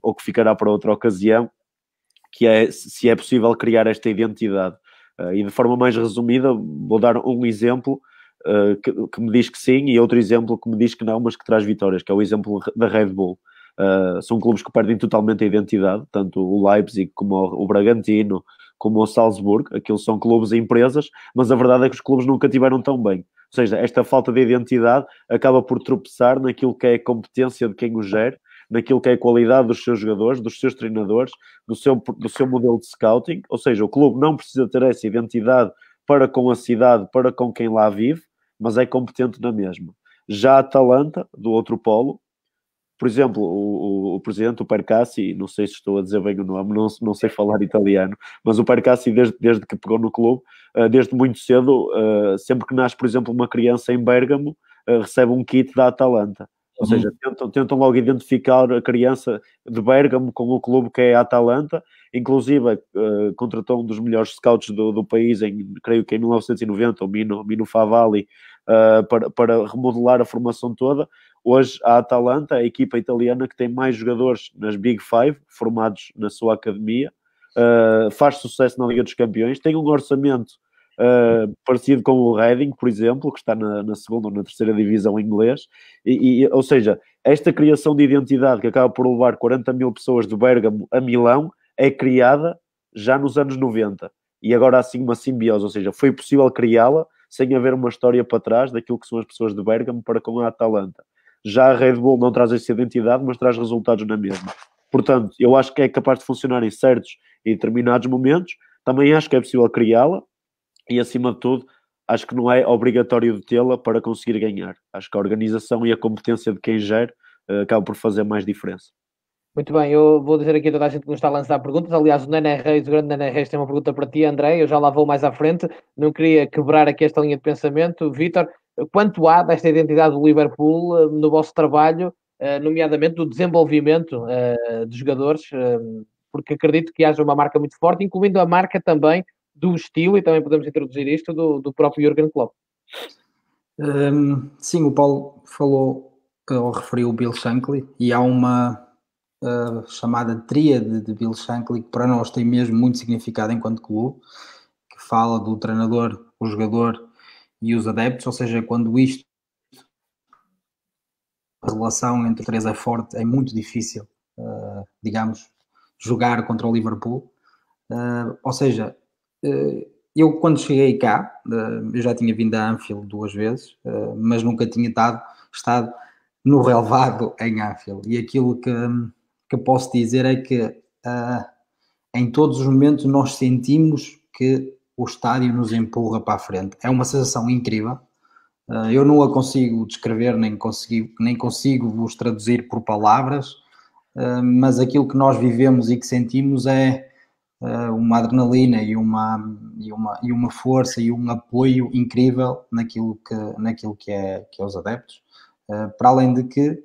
ou que ficará para outra ocasião, que é se é possível criar esta identidade. E de forma mais resumida, vou dar um exemplo que me diz que sim, e outro exemplo que me diz que não, mas que traz vitórias, que é o exemplo da Red Bull. São clubes que perdem totalmente a identidade, tanto o Leipzig como o Bragantino, como o Salzburgo. Aquilo são clubes e empresas, mas a verdade é que os clubes nunca tiveram tão bem. Ou seja, esta falta de identidade acaba por tropeçar naquilo que é a competência de quem o gera, naquilo que é a qualidade dos seus jogadores, dos seus treinadores, do seu modelo de scouting. Ou seja, o clube não precisa ter essa identidade para com a cidade, para com quem lá vive, mas é competente na mesma. Já a Atalanta, do outro polo, por exemplo, o presidente, o Percassi, não sei se estou a dizer bem o nome, não sei falar italiano, mas o Percassi, desde que pegou no clube, desde muito cedo, sempre que nasce, por exemplo, uma criança em Bérgamo, recebe um kit da Atalanta. Ou seja, tentam logo identificar a criança de Bérgamo com o clube que é a Atalanta. Inclusive, contratou um dos melhores scouts do país, creio que em 1990, o Mino Favalli, para remodelar a formação toda. Hoje, a Atalanta, a equipa italiana que tem mais jogadores nas Big Five, formados na sua academia, faz sucesso na Liga dos Campeões, tem um orçamento parecido com o Reading, por exemplo, que está na segunda ou na terceira divisão inglês, ou seja, esta criação de identidade que acaba por levar 40 mil pessoas de Bérgamo a Milão é criada já nos anos 90, e agora há assim uma simbiose, ou seja, foi possível criá-la sem haver uma história para trás daquilo que são as pessoas de Bérgamo para com a Atalanta. Já a Red Bull não traz essa identidade, mas traz resultados na mesma. Portanto, eu acho que é capaz de funcionar em certos e determinados momentos, também acho que é possível criá-la, e acima de tudo, acho que não é obrigatório de tê-la para conseguir ganhar. Acho que a organização e a competência de quem gera acaba por fazer mais diferença. Muito bem, eu vou dizer aqui a toda a gente que nos está a lançar perguntas. Aliás, o Nené Reis, o grande Nené Reis, tem uma pergunta para ti, André. Eu já lá vou mais à frente. Não queria quebrar aqui esta linha de pensamento. Vítor, quanto há desta identidade do Liverpool no vosso trabalho, nomeadamente do desenvolvimento de jogadores, porque acredito que haja uma marca muito forte, incluindo a marca também do estilo, e também podemos introduzir isto, do próprio Jürgen Klopp. Sim, o Paulo falou, ou referiu o Bill Shankly, e há uma chamada tríade de Bill Shankly, que para nós tem mesmo muito significado enquanto clube, que fala do treinador, o jogador e os adeptos. Ou seja, quando a relação entre os três é forte, é muito difícil, digamos, jogar contra o Liverpool. Ou seja, eu quando cheguei cá, eu já tinha vindo a Anfield 2 vezes, mas nunca tinha estado no relevado em Anfield. E aquilo que posso dizer é que em todos os momentos nós sentimos que o estádio nos empurra para a frente. É uma sensação incrível. Eu não a consigo descrever, nem consigo vos traduzir por palavras, mas aquilo que nós vivemos e que sentimos é uma adrenalina e uma força e um apoio incrível naquilo que é os adeptos. Para além de que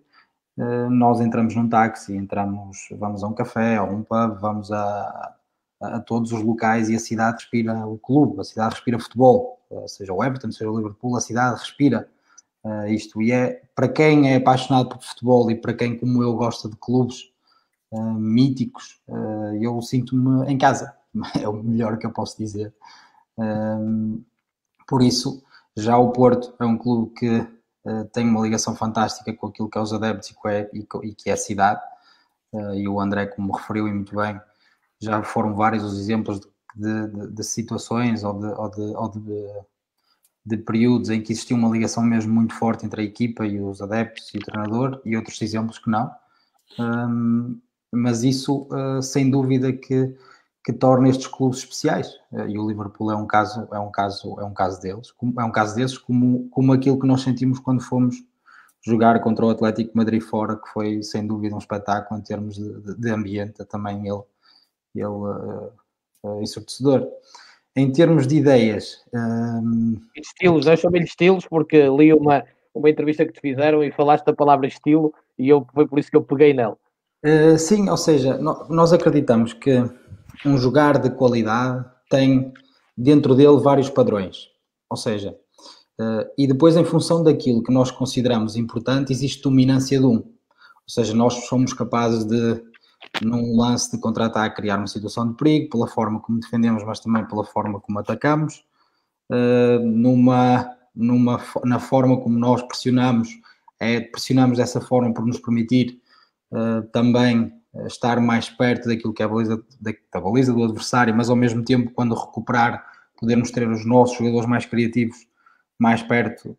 nós entramos num táxi, vamos a um café, a um pub, vamos a todos os locais, e a cidade respira o clube, a cidade respira futebol, seja o Everton, seja o Liverpool, a cidade respira isto. E para quem é apaixonado por futebol e para quem, como eu, gosta de clubes míticos, eu sinto-me em casa. É o melhor que eu posso dizer. Por isso, já o Porto é um clube que tem uma ligação fantástica com aquilo que é os adeptos e que é a cidade, e o André, como referiu e muito bem, já foram vários os exemplos de situações ou de períodos em que existia uma ligação mesmo muito forte entre a equipa e os adeptos e o treinador, e outros exemplos que não. Mas isso, sem dúvida que que torna estes clubes especiais, e o Liverpool é um caso deles, como aquilo que nós sentimos quando fomos jogar contra o Atlético de Madrid fora, que foi sem dúvida um espetáculo em termos de ambiente, também ele ensurdecedor. Em termos de ideias... Estilos, eu chamei-lhe estilos porque li uma entrevista que te fizeram e falaste da palavra estilo e foi por isso que eu peguei nela. Sim, ou seja, nós acreditamos que um jogar de qualidade tem dentro dele vários padrões, ou seja, e depois em função daquilo que nós consideramos importante existe dominância de um, ou seja, nós somos capazes de, num lance de contra-ataque, criar uma situação de perigo pela forma como defendemos, mas também pela forma como atacamos, na forma como nós pressionamos dessa forma por nos permitir também estar mais perto daquilo que é da baliza do adversário, mas ao mesmo tempo, quando recuperar, podermos ter os nossos jogadores mais criativos mais perto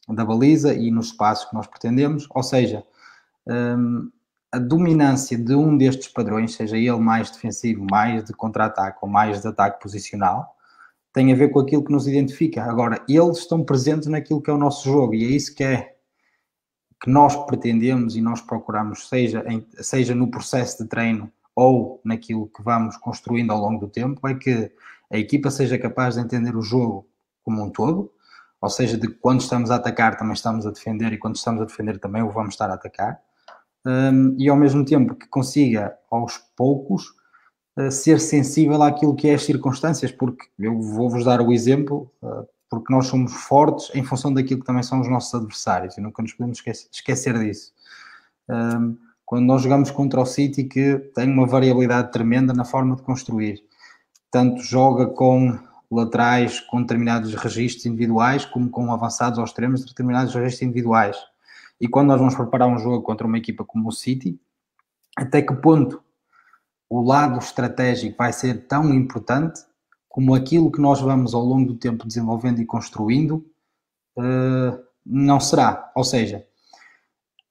da baliza e nos espaços que nós pretendemos. Ou seja, a dominância de um destes padrões, seja ele mais defensivo, mais de contra-ataque ou mais de ataque posicional, tem a ver com aquilo que nos identifica. Agora, eles estão presentes naquilo que é o nosso jogo e é isso que nós pretendemos e nós procuramos, seja no processo de treino ou naquilo que vamos construindo ao longo do tempo, é que a equipa seja capaz de entender o jogo como um todo, ou seja, de que quando estamos a atacar também estamos a defender e quando estamos a defender também o vamos estar a atacar, e ao mesmo tempo que consiga, aos poucos, ser sensível àquilo que é as circunstâncias, porque eu vou-vos dar o exemplo... porque nós somos fortes em função daquilo que também são os nossos adversários e nunca nos podemos esquecer disso. Quando nós jogamos contra o City, que tem uma variabilidade tremenda na forma de construir, tanto joga com laterais com determinados registros individuais, como com avançados aos extremos de determinados registros individuais. E quando nós vamos preparar um jogo contra uma equipa como o City, até que ponto o lado estratégico vai ser tão importante como aquilo que nós vamos ao longo do tempo desenvolvendo e construindo, não será. Ou seja,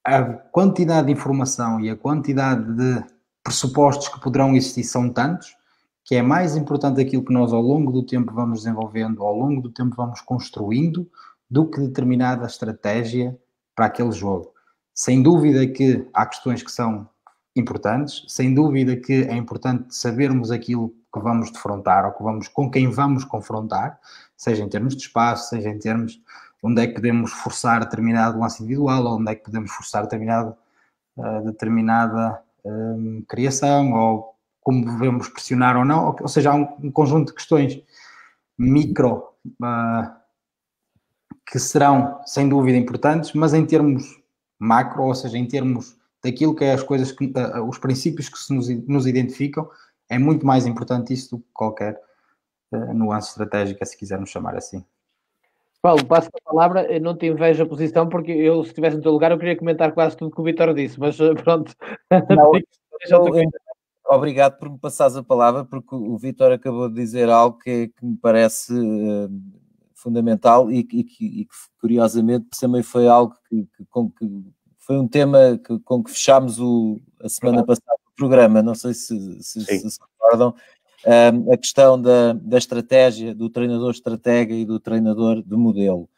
a quantidade de informação e a quantidade de pressupostos que poderão existir são tantos, que é mais importante aquilo que nós ao longo do tempo vamos desenvolvendo, ao longo do tempo vamos construindo, do que determinada estratégia para aquele jogo. Sem dúvida que há questões que são importantes, sem dúvida que é importante sabermos aquilo que vamos defrontar ou com quem vamos confrontar, seja em termos de espaço, seja em termos de onde é que podemos forçar determinado lance individual ou onde é que podemos forçar determinada criação ou como devemos pressionar ou não, ou seja, há um conjunto de questões micro que serão sem dúvida importantes, mas em termos macro, ou seja, em termos daquilo que é as coisas, os princípios que nos identificam, é muito mais importante isso do que qualquer nuance estratégica, se quisermos chamar assim. Paulo, passo a palavra, eu não te invejo a posição, porque eu, se estivesse no teu lugar, eu queria comentar quase tudo que o Vítor disse, mas pronto. Obrigado por me passares a palavra, porque o Vítor acabou de dizer algo que me parece fundamental e que curiosamente também foi algo que foi um tema com que fechámos a semana passada o programa, não sei se recordam, a questão da estratégia, do treinador estratega e do treinador de modelo.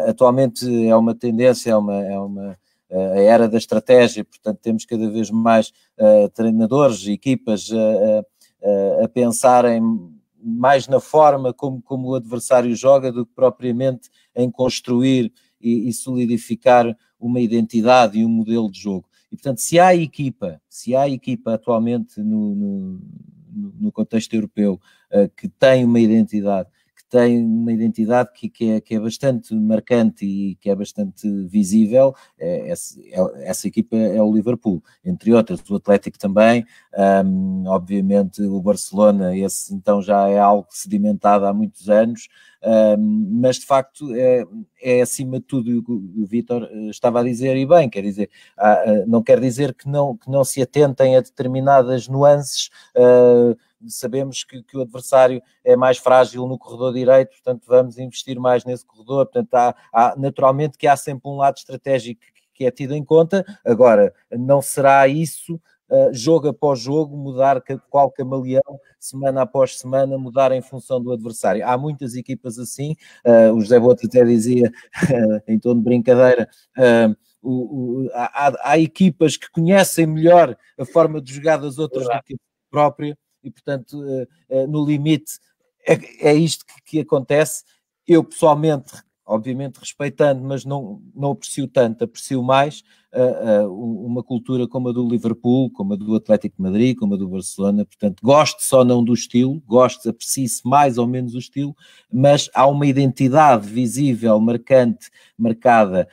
Atualmente é uma tendência, a era da estratégia, portanto temos cada vez mais treinadores e equipas a pensarem mais na forma como o adversário joga do que propriamente em construir e solidificar uma identidade e um modelo de jogo. E, portanto, se há equipa atualmente no contexto europeu que tem uma identidade, que é bastante marcante e que é bastante visível, essa equipa é o Liverpool, entre outras, o Atlético também, obviamente o Barcelona, esse então já é algo sedimentado há muitos anos, mas de facto é acima de tudo o Vítor estava a dizer, e bem, quer dizer, não quer dizer que não se atentem a determinadas nuances. Sabemos que o adversário é mais frágil no corredor direito, portanto vamos investir mais nesse corredor, portanto naturalmente que há sempre um lado estratégico que é tido em conta. Agora, não será isso jogo após jogo, mudar qual camaleão, semana após semana, mudar em função do adversário. Há muitas equipas assim, o José Boto até dizia, em tom de brincadeira, há equipas que conhecem melhor a forma de jogar das outras do que a própria, e portanto, no limite, é isto que acontece. Eu pessoalmente, obviamente respeitando, mas não aprecio tanto, aprecio mais uma cultura como a do Liverpool, como a do Atlético de Madrid, como a do Barcelona. Portanto, gosto só não do estilo, aprecio-se mais ou menos o estilo, mas há uma identidade visível, marcada,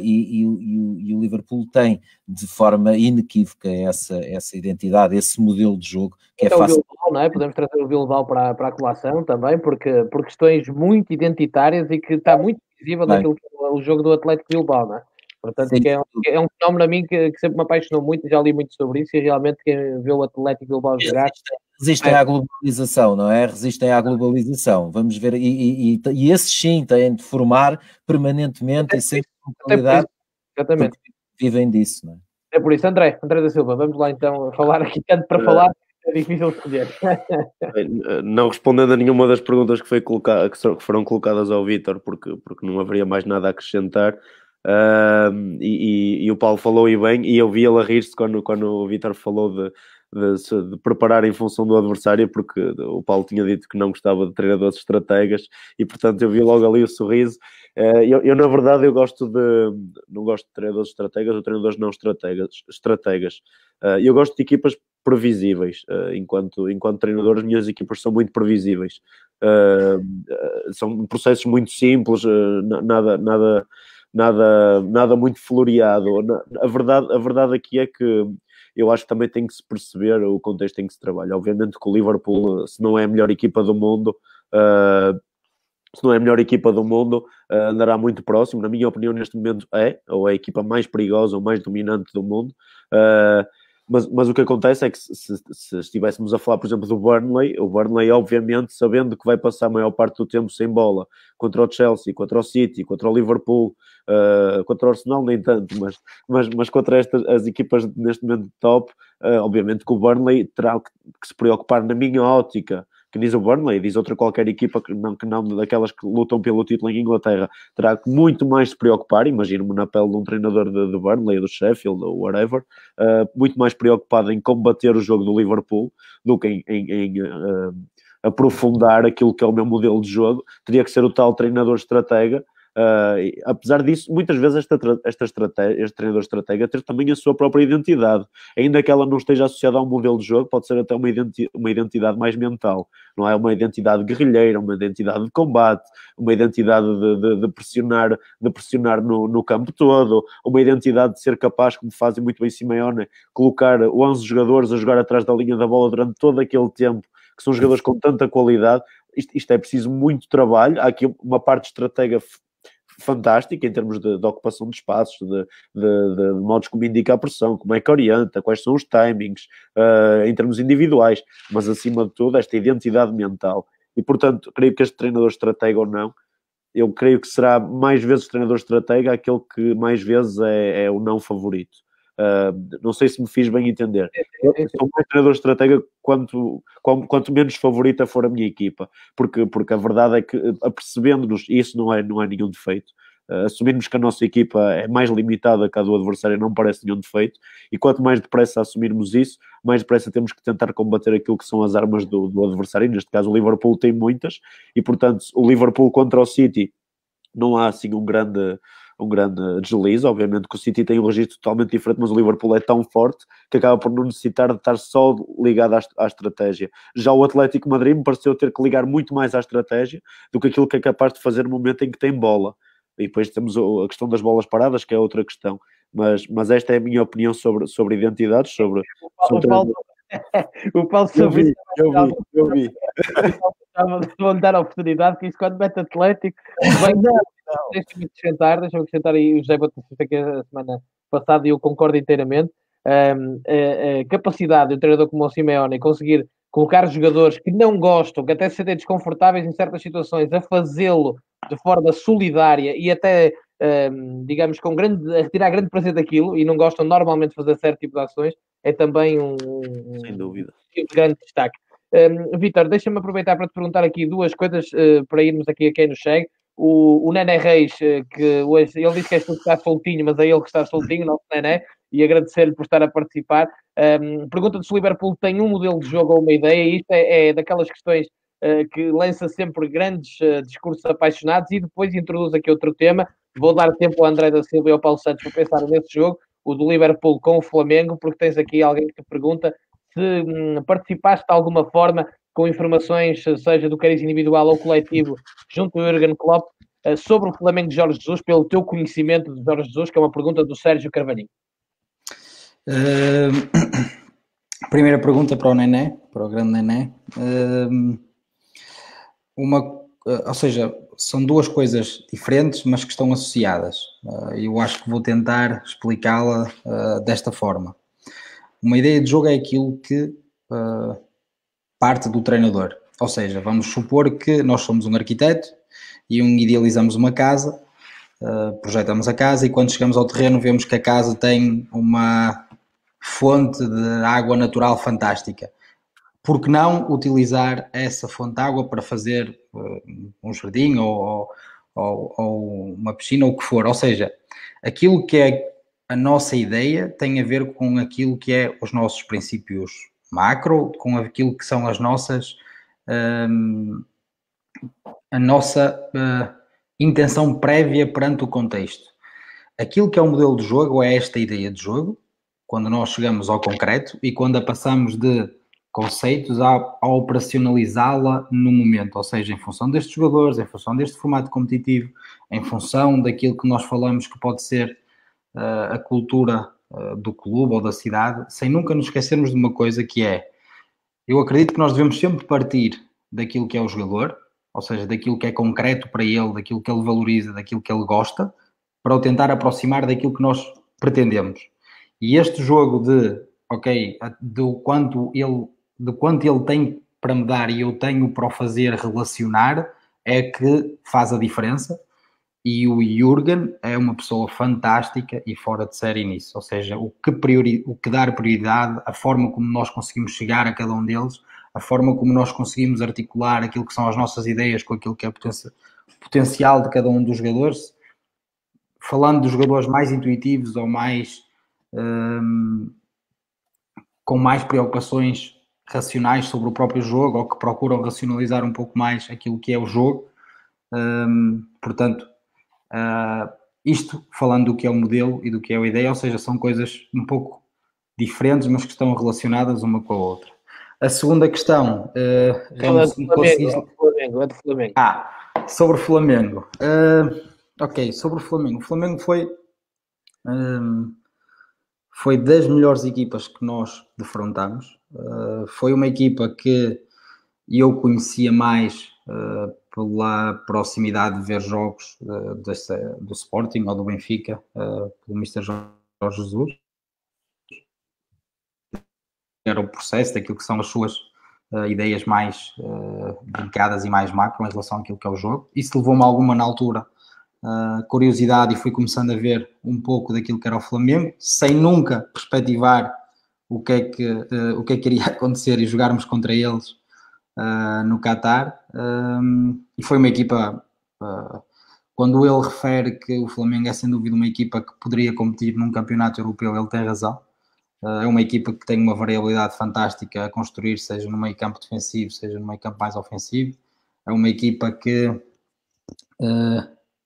e o Liverpool tem de forma inequívoca essa identidade, esse modelo de jogo, que então, é fácil. Bilbao, não é? Podemos trazer o Bilbao para a colação também, porque por questões muito identitárias e que está muito visível naquilo que é o jogo do Atlético Bilbao, não é? Portanto, que é um fenómeno a mim que sempre me apaixonou muito, já li muito sobre isso, e realmente quem vê o Atlético Bilbao jogar... Resistem à globalização, não é? Resistem à globalização. Vamos ver, e esses sim têm de formar permanentemente e sempre com qualidade. Exatamente. Vivem disso, não é? É por isso, André da Silva, vamos lá então falar aqui, tanto para falar, é difícil escolher. Não respondendo a nenhuma das perguntas que foram colocadas ao Vítor, porque não haveria mais nada a acrescentar. E o Paulo falou e bem, e eu vi ele a rir-se quando o Vítor falou de preparar em função do adversário, porque o Paulo tinha dito que não gostava de treinadores estrategas, e portanto eu vi logo ali o sorriso. Eu na verdade não gosto de treinadores estrategas ou treinadores não estrategas. Eu gosto de equipas previsíveis. Enquanto treinador, as minhas equipas são muito previsíveis. São processos muito simples, nada muito floreado. A verdade aqui é que eu acho que também tem que se perceber o contexto em que se trabalha. Obviamente que o Liverpool, se não é a melhor equipa do mundo, andará muito próximo. Na minha opinião, neste momento ou é a equipa mais perigosa ou mais dominante do mundo. Mas o que acontece é que se estivéssemos a falar, por exemplo, do Burnley, o Burnley, obviamente, sabendo que vai passar a maior parte do tempo sem bola contra o Chelsea, contra o City, contra o Liverpool, contra o Arsenal, nem tanto, mas contra as equipas neste momento top, obviamente que o Burnley terá que se preocupar, na minha ótica, que diz o Burnley, diz outra qualquer equipa que não daquelas que lutam pelo título em Inglaterra, terá que muito mais se preocupar, imagino-me na pele de um treinador de Burnley, do Sheffield, ou whatever, muito mais preocupado em combater o jogo do Liverpool do que em aprofundar aquilo que é o meu modelo de jogo. Teria que ser o tal treinador estratega. Apesar disso, muitas vezes este treinador estratega ter também a sua própria identidade, ainda que ela não esteja associada a um modelo de jogo, pode ser até uma identidade mais mental, não é? Uma identidade guerrilheira, uma identidade de combate, uma identidade de pressionar no campo todo, uma identidade de ser capaz, como fazem muito bem Simeone, colocar 11 jogadores a jogar atrás da linha da bola durante todo aquele tempo, que são jogadores com tanta qualidade. Isto é preciso muito trabalho. Há aqui uma parte estratega fantástica em termos de ocupação de espaços, de modos como indica a pressão, como é que orienta, quais são os timings, em termos individuais, mas acima de tudo esta identidade mental. E portanto, creio que este treinador estratega ou não, eu creio que será mais vezes treinador estratega aquele que mais vezes é o não favorito. Não sei se me fiz bem entender. Eu sou mais treinador estratega quanto menos favorita for a minha equipa, porque a verdade é que, apercebendo-nos, e isso não é nenhum defeito, assumirmos que a nossa equipa é mais limitada que a do adversário não parece nenhum defeito, e quanto mais depressa assumirmos isso, mais depressa temos que tentar combater aquilo que são as armas do adversário. Neste caso o Liverpool tem muitas, e portanto o Liverpool contra o City não há assim um grande deslize. Obviamente que o City tem um registro totalmente diferente, mas o Liverpool é tão forte que acaba por não necessitar de estar só ligado à estratégia. Já o Atlético de Madrid me pareceu ter que ligar muito mais à estratégia do que aquilo que é capaz de fazer no momento em que tem bola. E depois temos a questão das bolas paradas, que é outra questão. Mas esta é a minha opinião sobre identidades, sobre o Paulo sobre isso. Eu vi. Vou-lhe dar a oportunidade, que isso quando mete Atlético, deixa-me acrescentar aí o José Batista, que a semana passada, e eu concordo inteiramente, a capacidade de um treinador como o Simeone conseguir colocar jogadores que não gostam, que até se sentem desconfortáveis em certas situações, a fazê-lo de forma solidária e até digamos, a retirar grande prazer daquilo e não gostam normalmente de fazer certo tipo de ações, é também Sem dúvida. de grande destaque. Vítor, deixa-me aproveitar para te perguntar aqui duas coisas para irmos aqui a quem nos segue. O Nené Reis, que hoje ele disse que és tu que está soltinho, mas é ele que está soltinho, nosso Nené, e agradecer-lhe por estar a participar. Pergunta-te se o Liverpool tem um modelo de jogo ou uma ideia, e isto é daquelas questões que lança sempre grandes discursos apaixonados e depois introduz aqui outro tema. Vou dar tempo ao André da Silva e ao Paulo Santos para pensar nesse jogo, o do Liverpool com o Flamengo, porque tens aqui alguém que te pergunta se participaste de alguma forma com informações, seja do cariz individual ou coletivo, junto ao Jürgen Klopp, sobre o Flamengo de Jorge Jesus, pelo teu conhecimento de Jorge Jesus, que é uma pergunta do Sérgio Carvalhinho. Primeira pergunta para o Nené, para o grande Nené. Ou seja, são duas coisas diferentes, mas que estão associadas. Eu acho que vou tentar explicá-la desta forma. Uma ideia de jogo é aquilo que parte do treinador. Ou seja, vamos supor que nós somos um arquiteto e idealizamos uma casa, projetamos a casa e quando chegamos ao terreno vemos que a casa tem uma fonte de água natural fantástica. Por que não utilizar essa fonte de água para fazer um jardim ou uma piscina ou o que for? Ou seja, aquilo que é a nossa ideia tem a ver com aquilo que é os nossos princípios macro, com aquilo que são as nossas a nossa intenção prévia perante o contexto. Aquilo que é o modelo de jogo é esta ideia de jogo, quando nós chegamos ao concreto e quando a passamos de conceitos a operacionalizá-la no momento, ou seja, em função destes jogadores, em função deste formato competitivo, em função daquilo que nós falamos que pode ser a cultura do clube ou da cidade, sem nunca nos esquecermos de uma coisa que é, eu acredito que nós devemos sempre partir daquilo que é o jogador, ou seja, daquilo que é concreto para ele, daquilo que ele valoriza, daquilo que ele gosta, para o tentar aproximar daquilo que nós pretendemos. E este jogo de quanto ele tem para me dar e eu tenho para o fazer relacionar é que faz a diferença. E o Jürgen é uma pessoa fantástica e fora de série nisso. Ou seja, o que dar prioridade, a forma como nós conseguimos chegar a cada um deles, a forma como nós conseguimos articular aquilo que são as nossas ideias com aquilo que é o potencial de cada um dos jogadores. Falando dos jogadores mais intuitivos ou mais com mais preocupações racionais sobre o próprio jogo ou que procuram racionalizar um pouco mais aquilo que é o jogo. Portanto, isto falando do que é o modelo e do que é a ideia, ou seja, são coisas um pouco diferentes, mas que estão relacionadas uma com a outra. A segunda questão... Flamengo. Sobre o Flamengo. Sobre o Flamengo. O Flamengo foi das melhores equipas que nós defrontámos. Foi uma equipa que eu conhecia mais pela proximidade de ver jogos do Sporting ou do Benfica, pelo Mr. Jorge Jesus. Era o processo daquilo que são as suas ideias mais brincadas e mais macro em relação àquilo que é o jogo. Isso levou-me alguma na altura curiosidade e fui começando a ver um pouco daquilo que era o Flamengo, sem nunca perspectivar o que é que iria acontecer e jogarmos contra eles no Qatar. E foi uma equipa, quando ele refere que o Flamengo é sem dúvida uma equipa que poderia competir num campeonato europeu, ele tem razão. É uma equipa que tem uma variabilidade fantástica a construir, seja no meio campo defensivo, seja no meio campo mais ofensivo. É uma equipa que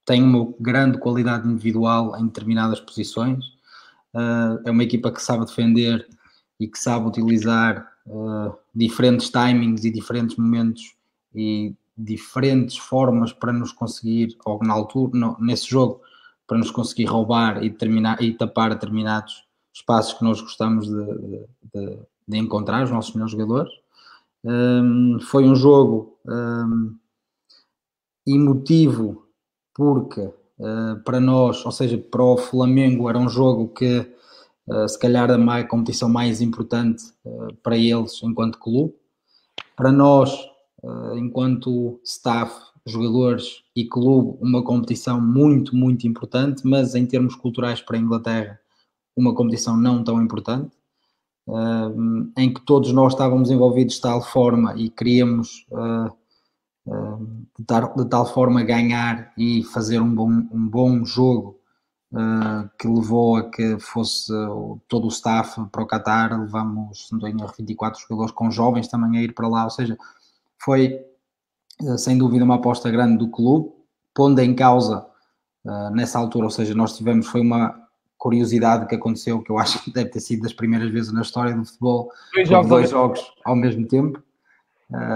tem uma grande qualidade individual em determinadas posições. É uma equipa que sabe defender e que sabe utilizar diferentes timings e diferentes momentos e diferentes formas para nos conseguir, ou na altura, nesse jogo, para nos conseguir roubar e tapar determinados espaços que nós gostamos de encontrar, os nossos melhores jogadores. Foi um jogo emotivo, porque para nós, ou seja, para o Flamengo, era um jogo que se calhar a competição mais importante para eles enquanto clube. Para nós, enquanto staff, jogadores e clube, uma competição muito, muito importante, mas em termos culturais para a Inglaterra, uma competição não tão importante, em que todos nós estávamos envolvidos de tal forma e queríamos de tal forma ganhar e fazer um bom jogo, que levou a que fosse todo o staff para o Qatar. Levamos, não tenho 24 jogadores com jovens também a ir para lá, ou seja, foi sem dúvida uma aposta grande do clube, pondo em causa nessa altura, ou seja, nós tivemos, foi uma curiosidade que aconteceu, que eu acho que deve ter sido das primeiras vezes na história do futebol, dois jogos ao mesmo tempo,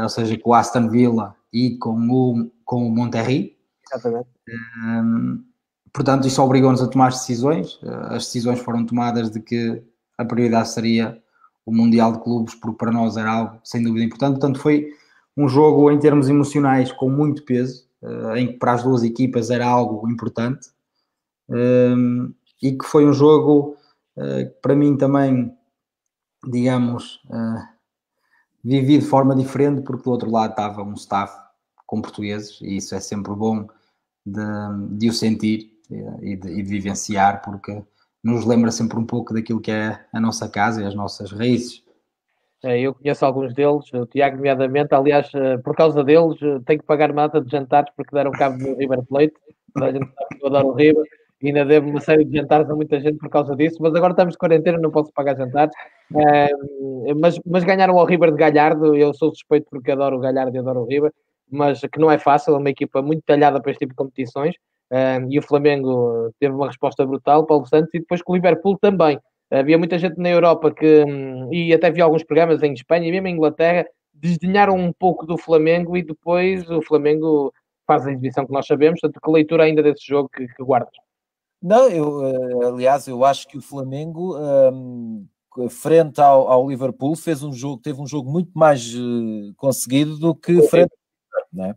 ou seja, com o Aston Villa e com o Monterrey. Exatamente. Portanto, isso obrigou-nos a tomar decisões. As decisões foram tomadas de que a prioridade seria o Mundial de Clubes, porque para nós era algo sem dúvida importante. Portanto, foi um jogo em termos emocionais com muito peso, em que para as duas equipas era algo importante, e que foi um jogo para mim também, digamos, vivi de forma diferente, porque do outro lado estava um staff com portugueses, e isso é sempre bom de o sentir e de vivenciar, porque nos lembra sempre um pouco daquilo que é a nossa casa e as nossas raízes. Eu conheço alguns deles, o Tiago nomeadamente, aliás, por causa deles tenho que pagar mata de jantares porque deram cabo do River Plate. A gente sabe que eu adoro o River e ainda devo uma série de jantares a muita gente por causa disso, mas agora estamos de quarentena, não posso pagar jantares. Mas ganharam ao River de Galhardo. Eu sou suspeito porque adoro o Galhardo e adoro o River, mas que não é fácil, é uma equipa muito talhada para este tipo de competições. E o Flamengo teve uma resposta brutal, Paulo Santos, e depois com o Liverpool também. Havia muita gente na Europa e até vi alguns programas em Espanha e mesmo em Inglaterra, desdenharam um pouco do Flamengo, e depois o Flamengo faz a exibição que nós sabemos. Portanto, que leitura ainda desse jogo que guardas? Não, aliás, eu acho que o Flamengo, frente ao Liverpool, teve um jogo muito mais conseguido do que frente ao River, não é?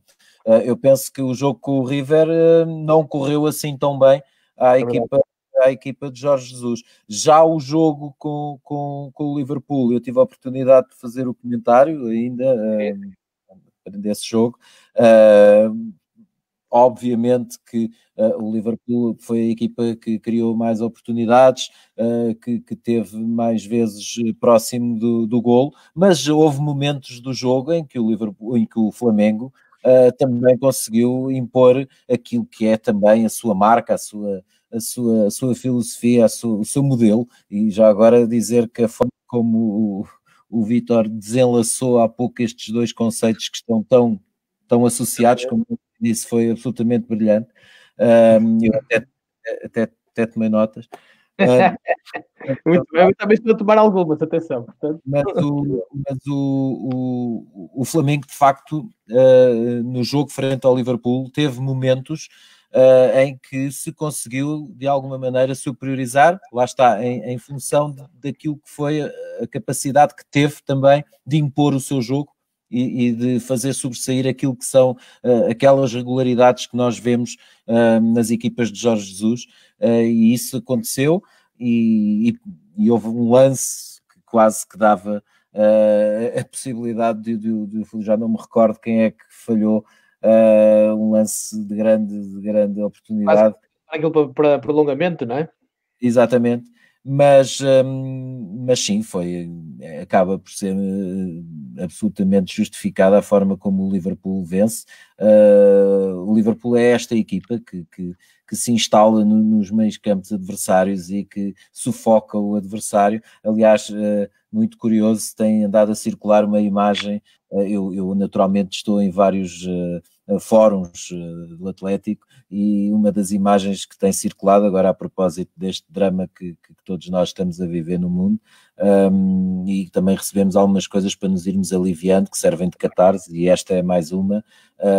Eu penso que o jogo com o River não correu assim tão bem à equipa de Jorge Jesus. Já o jogo com o Liverpool, eu tive a oportunidade de fazer o comentário ainda desse jogo. Obviamente que o Liverpool foi a equipa que criou mais oportunidades, que teve mais vezes próximo do golo, mas houve momentos do jogo em que o Flamengo também conseguiu impor aquilo que é também a sua marca, a sua filosofia, o seu modelo. E já agora dizer que a forma como o Vítor desenlaçou há pouco estes dois conceitos que estão tão associados, como disse, foi absolutamente brilhante. Eu até tomei notas. Muito bem, eu também estou a tomar algumas, atenção. Portanto. Mas o Flamengo, de facto, no jogo frente ao Liverpool, teve momentos em que se conseguiu, de alguma maneira, superiorizar, lá está, em função daquilo que foi a capacidade que teve também de impor o seu jogo e de fazer sobressair aquilo que são aquelas regularidades que nós vemos nas equipas de Jorge Jesus, e isso aconteceu, e houve um lance que quase que dava a possibilidade de já não me recordo quem é que falhou, um lance de grande oportunidade. Aquilo para prolongamento, não é? Exatamente. Mas sim, acaba por ser absolutamente justificada a forma como o Liverpool vence. O Liverpool é esta equipa que se instala nos meios campos adversários e que sufoca o adversário. Aliás, muito curioso, tem andado a circular uma imagem, eu naturalmente estou em vários fóruns do Atlético, e uma das imagens que tem circulado agora a propósito deste drama que todos nós estamos a viver no mundo, e também recebemos algumas coisas para nos irmos aliviando, que servem de catarse, e esta é mais uma.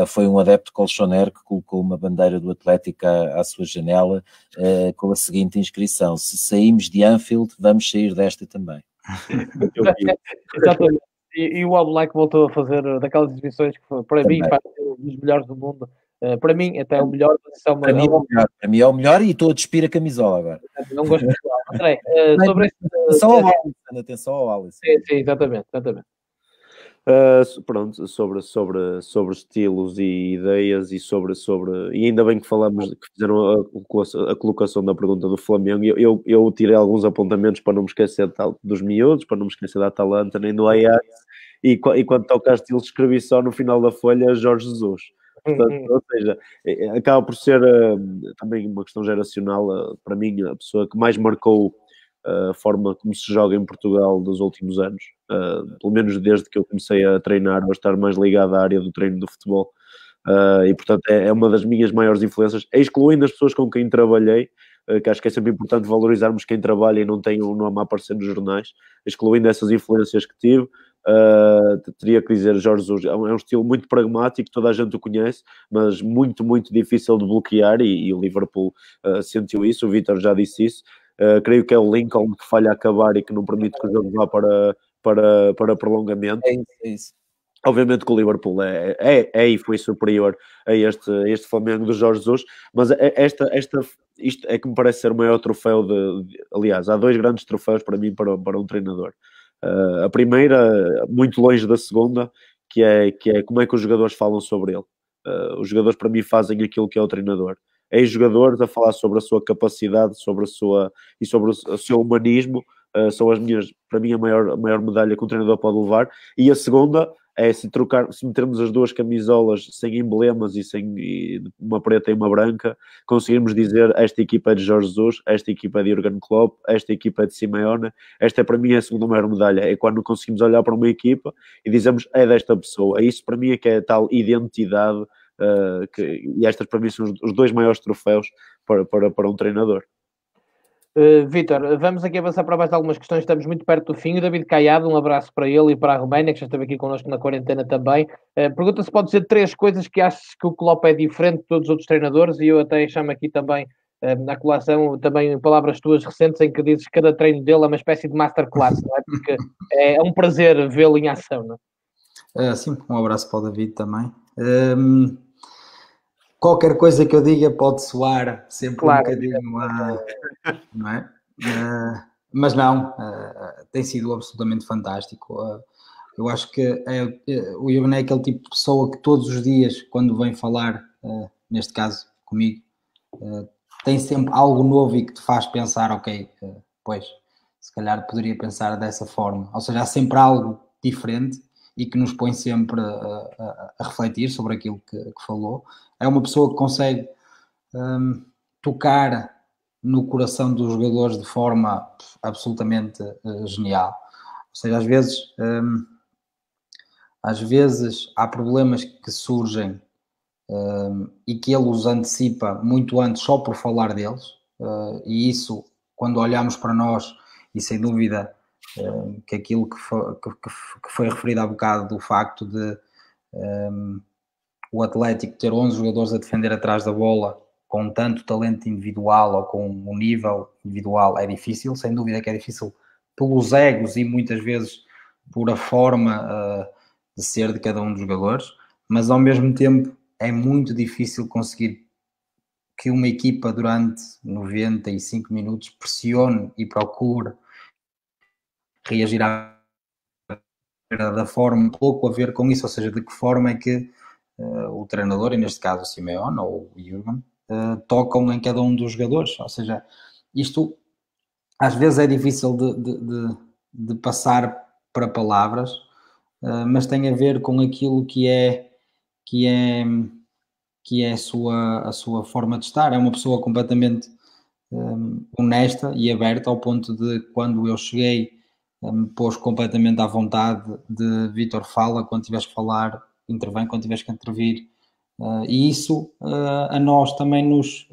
Foi um adepto colchoneiro que colocou uma bandeira do Atlético à sua janela, com a seguinte inscrição: se saímos de Anfield, vamos sair desta também. Exatamente. E o All Black voltou a fazer daquelas exibições que para mim faz um dos melhores do mundo. Para mim até é o melhor. Para mim é o melhor, e estou a despir a camisola agora. Não gosto de falar. André, sobre atenção ao Alisson. Sim, exatamente. Pronto, sobre estilos e ideias e ainda bem que falamos, que fizeram a colocação da pergunta do Flamengo. Eu tirei alguns apontamentos para não me esquecer dos miúdos, para não me esquecer da Atalanta, nem do Ajax, e quando toca a estilos escrevi só no final da folha Jorge Jesus. Portanto, ou seja, acaba por ser também uma questão geracional. Para mim, a pessoa que mais marcou a forma como se joga em Portugal dos últimos anos, pelo menos desde que eu comecei a treinar, a estar mais ligado à área do treino do futebol, e portanto é uma das minhas maiores influências, excluindo as pessoas com quem trabalhei, que acho que é sempre importante valorizarmos quem trabalha e não tem um nome a aparecer nos jornais, excluindo essas influências que tive. Teria que dizer Jorge Jesus, é um estilo muito pragmático, toda a gente o conhece, mas muito, muito difícil de bloquear, e o Liverpool sentiu isso, o Vítor já disse isso. Creio que é o Lincoln que falha a acabar e que não permite que o jogo vá para prolongamento. É isso. Obviamente que o Liverpool e foi superior a este Flamengo do Jorge Jesus, mas isto é que me parece ser o maior troféu aliás, há dois grandes troféus para mim, para um treinador. A primeira, muito longe da segunda, que é como é que os jogadores falam sobre ele. Os jogadores para mim fazem aquilo que é o treinador. Ex-jogadores a falar sobre a sua capacidade, sobre o seu humanismo, são para mim a maior medalha que um treinador pode levar. E a segunda é se metermos as duas camisolas sem emblemas e uma preta e uma branca, conseguirmos dizer esta equipa é de Jorge Jesus, esta equipa é de Jürgen Klopp, esta equipa é de Simeone. Esta para mim é a segunda maior medalha, é quando conseguimos olhar para uma equipa e dizemos é desta pessoa. Isso para mim é que é a tal identidade, e estas para mim são os dois maiores troféus para um treinador. Vítor, vamos aqui avançar para mais algumas questões, estamos muito perto do fim. O David Caiado, um abraço para ele e para a Roménia, que já esteve aqui connosco na quarentena também. Pergunta se pode dizer 3 coisas que achas que o Klopp é diferente de todos os outros treinadores, e eu até chamo aqui também na colação, também em palavras tuas recentes, em que dizes que cada treino dele é uma espécie de masterclass, não é? Porque é um prazer vê-lo em ação, não é? Sim, um abraço para o David também. Qualquer coisa que eu diga pode soar sempre claro, um bocadinho não é? Mas não, tem sido absolutamente fantástico. Eu acho que o Jürgen é aquele tipo de pessoa que todos os dias, quando vem falar, neste caso comigo, tem sempre algo novo e que te faz pensar, ok, pois, se calhar poderia pensar dessa forma. Ou seja, há sempre algo diferente e que nos põe sempre a refletir sobre aquilo que falou. É uma pessoa que consegue tocar no coração dos jogadores de forma absolutamente genial. Ou seja, às vezes há problemas que surgem e que ele os antecipa muito antes só por falar deles, e isso, quando olhamos para nós, e sem dúvida que aquilo que foi referido há bocado, do facto de o Atlético ter 11 jogadores a defender atrás da bola com tanto talento individual ou com um nível individual, é difícil, sem dúvida que é difícil pelos egos e muitas vezes por a forma de ser de cada um dos jogadores, mas ao mesmo tempo é muito difícil conseguir que uma equipa durante 95 minutos pressione e procure reagir da forma, pouco a ver com isso, ou seja, de que forma é que o treinador, e neste caso o Simeone ou o Jürgen, tocam em cada um dos jogadores. Ou seja, isto às vezes é difícil de passar para palavras, mas tem a ver com aquilo que é a sua forma de estar. É uma pessoa completamente honesta e aberta, ao ponto de, quando eu cheguei, me pôs completamente à vontade de Vítor, fala, quando tiveres que falar, intervém, quando tiveres que intervir, e isso a nós também nos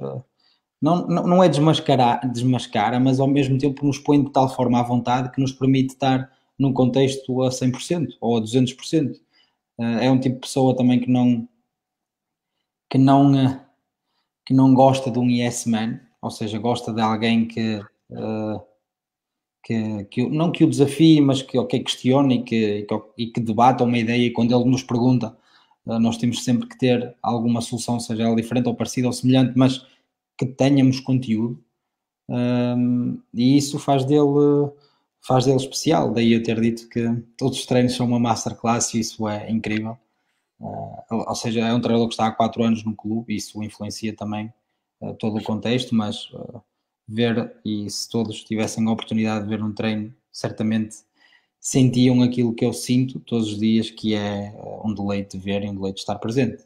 não é desmascara, mas ao mesmo tempo nos põe de tal forma à vontade que nos permite estar num contexto a 100% ou a 200%. É um tipo de pessoa também que não gosta de um yes man, ou seja, gosta de alguém que não que o desafie, mas que questione e que debata uma ideia. E quando ele nos pergunta, nós temos sempre que ter alguma solução, seja ela diferente ou parecida ou semelhante, mas que tenhamos conteúdo, e isso faz dele faz dele especial. Daí eu ter dito que todos os treinos são uma masterclass e isso é incrível. Ou seja, é um treinador que está há 4 anos no clube, isso influencia também todo o contexto, mas ver, e se todos tivessem a oportunidade de ver um treino, certamente sentiam aquilo que eu sinto todos os dias, que é um deleite de ver e um deleite de estar presente.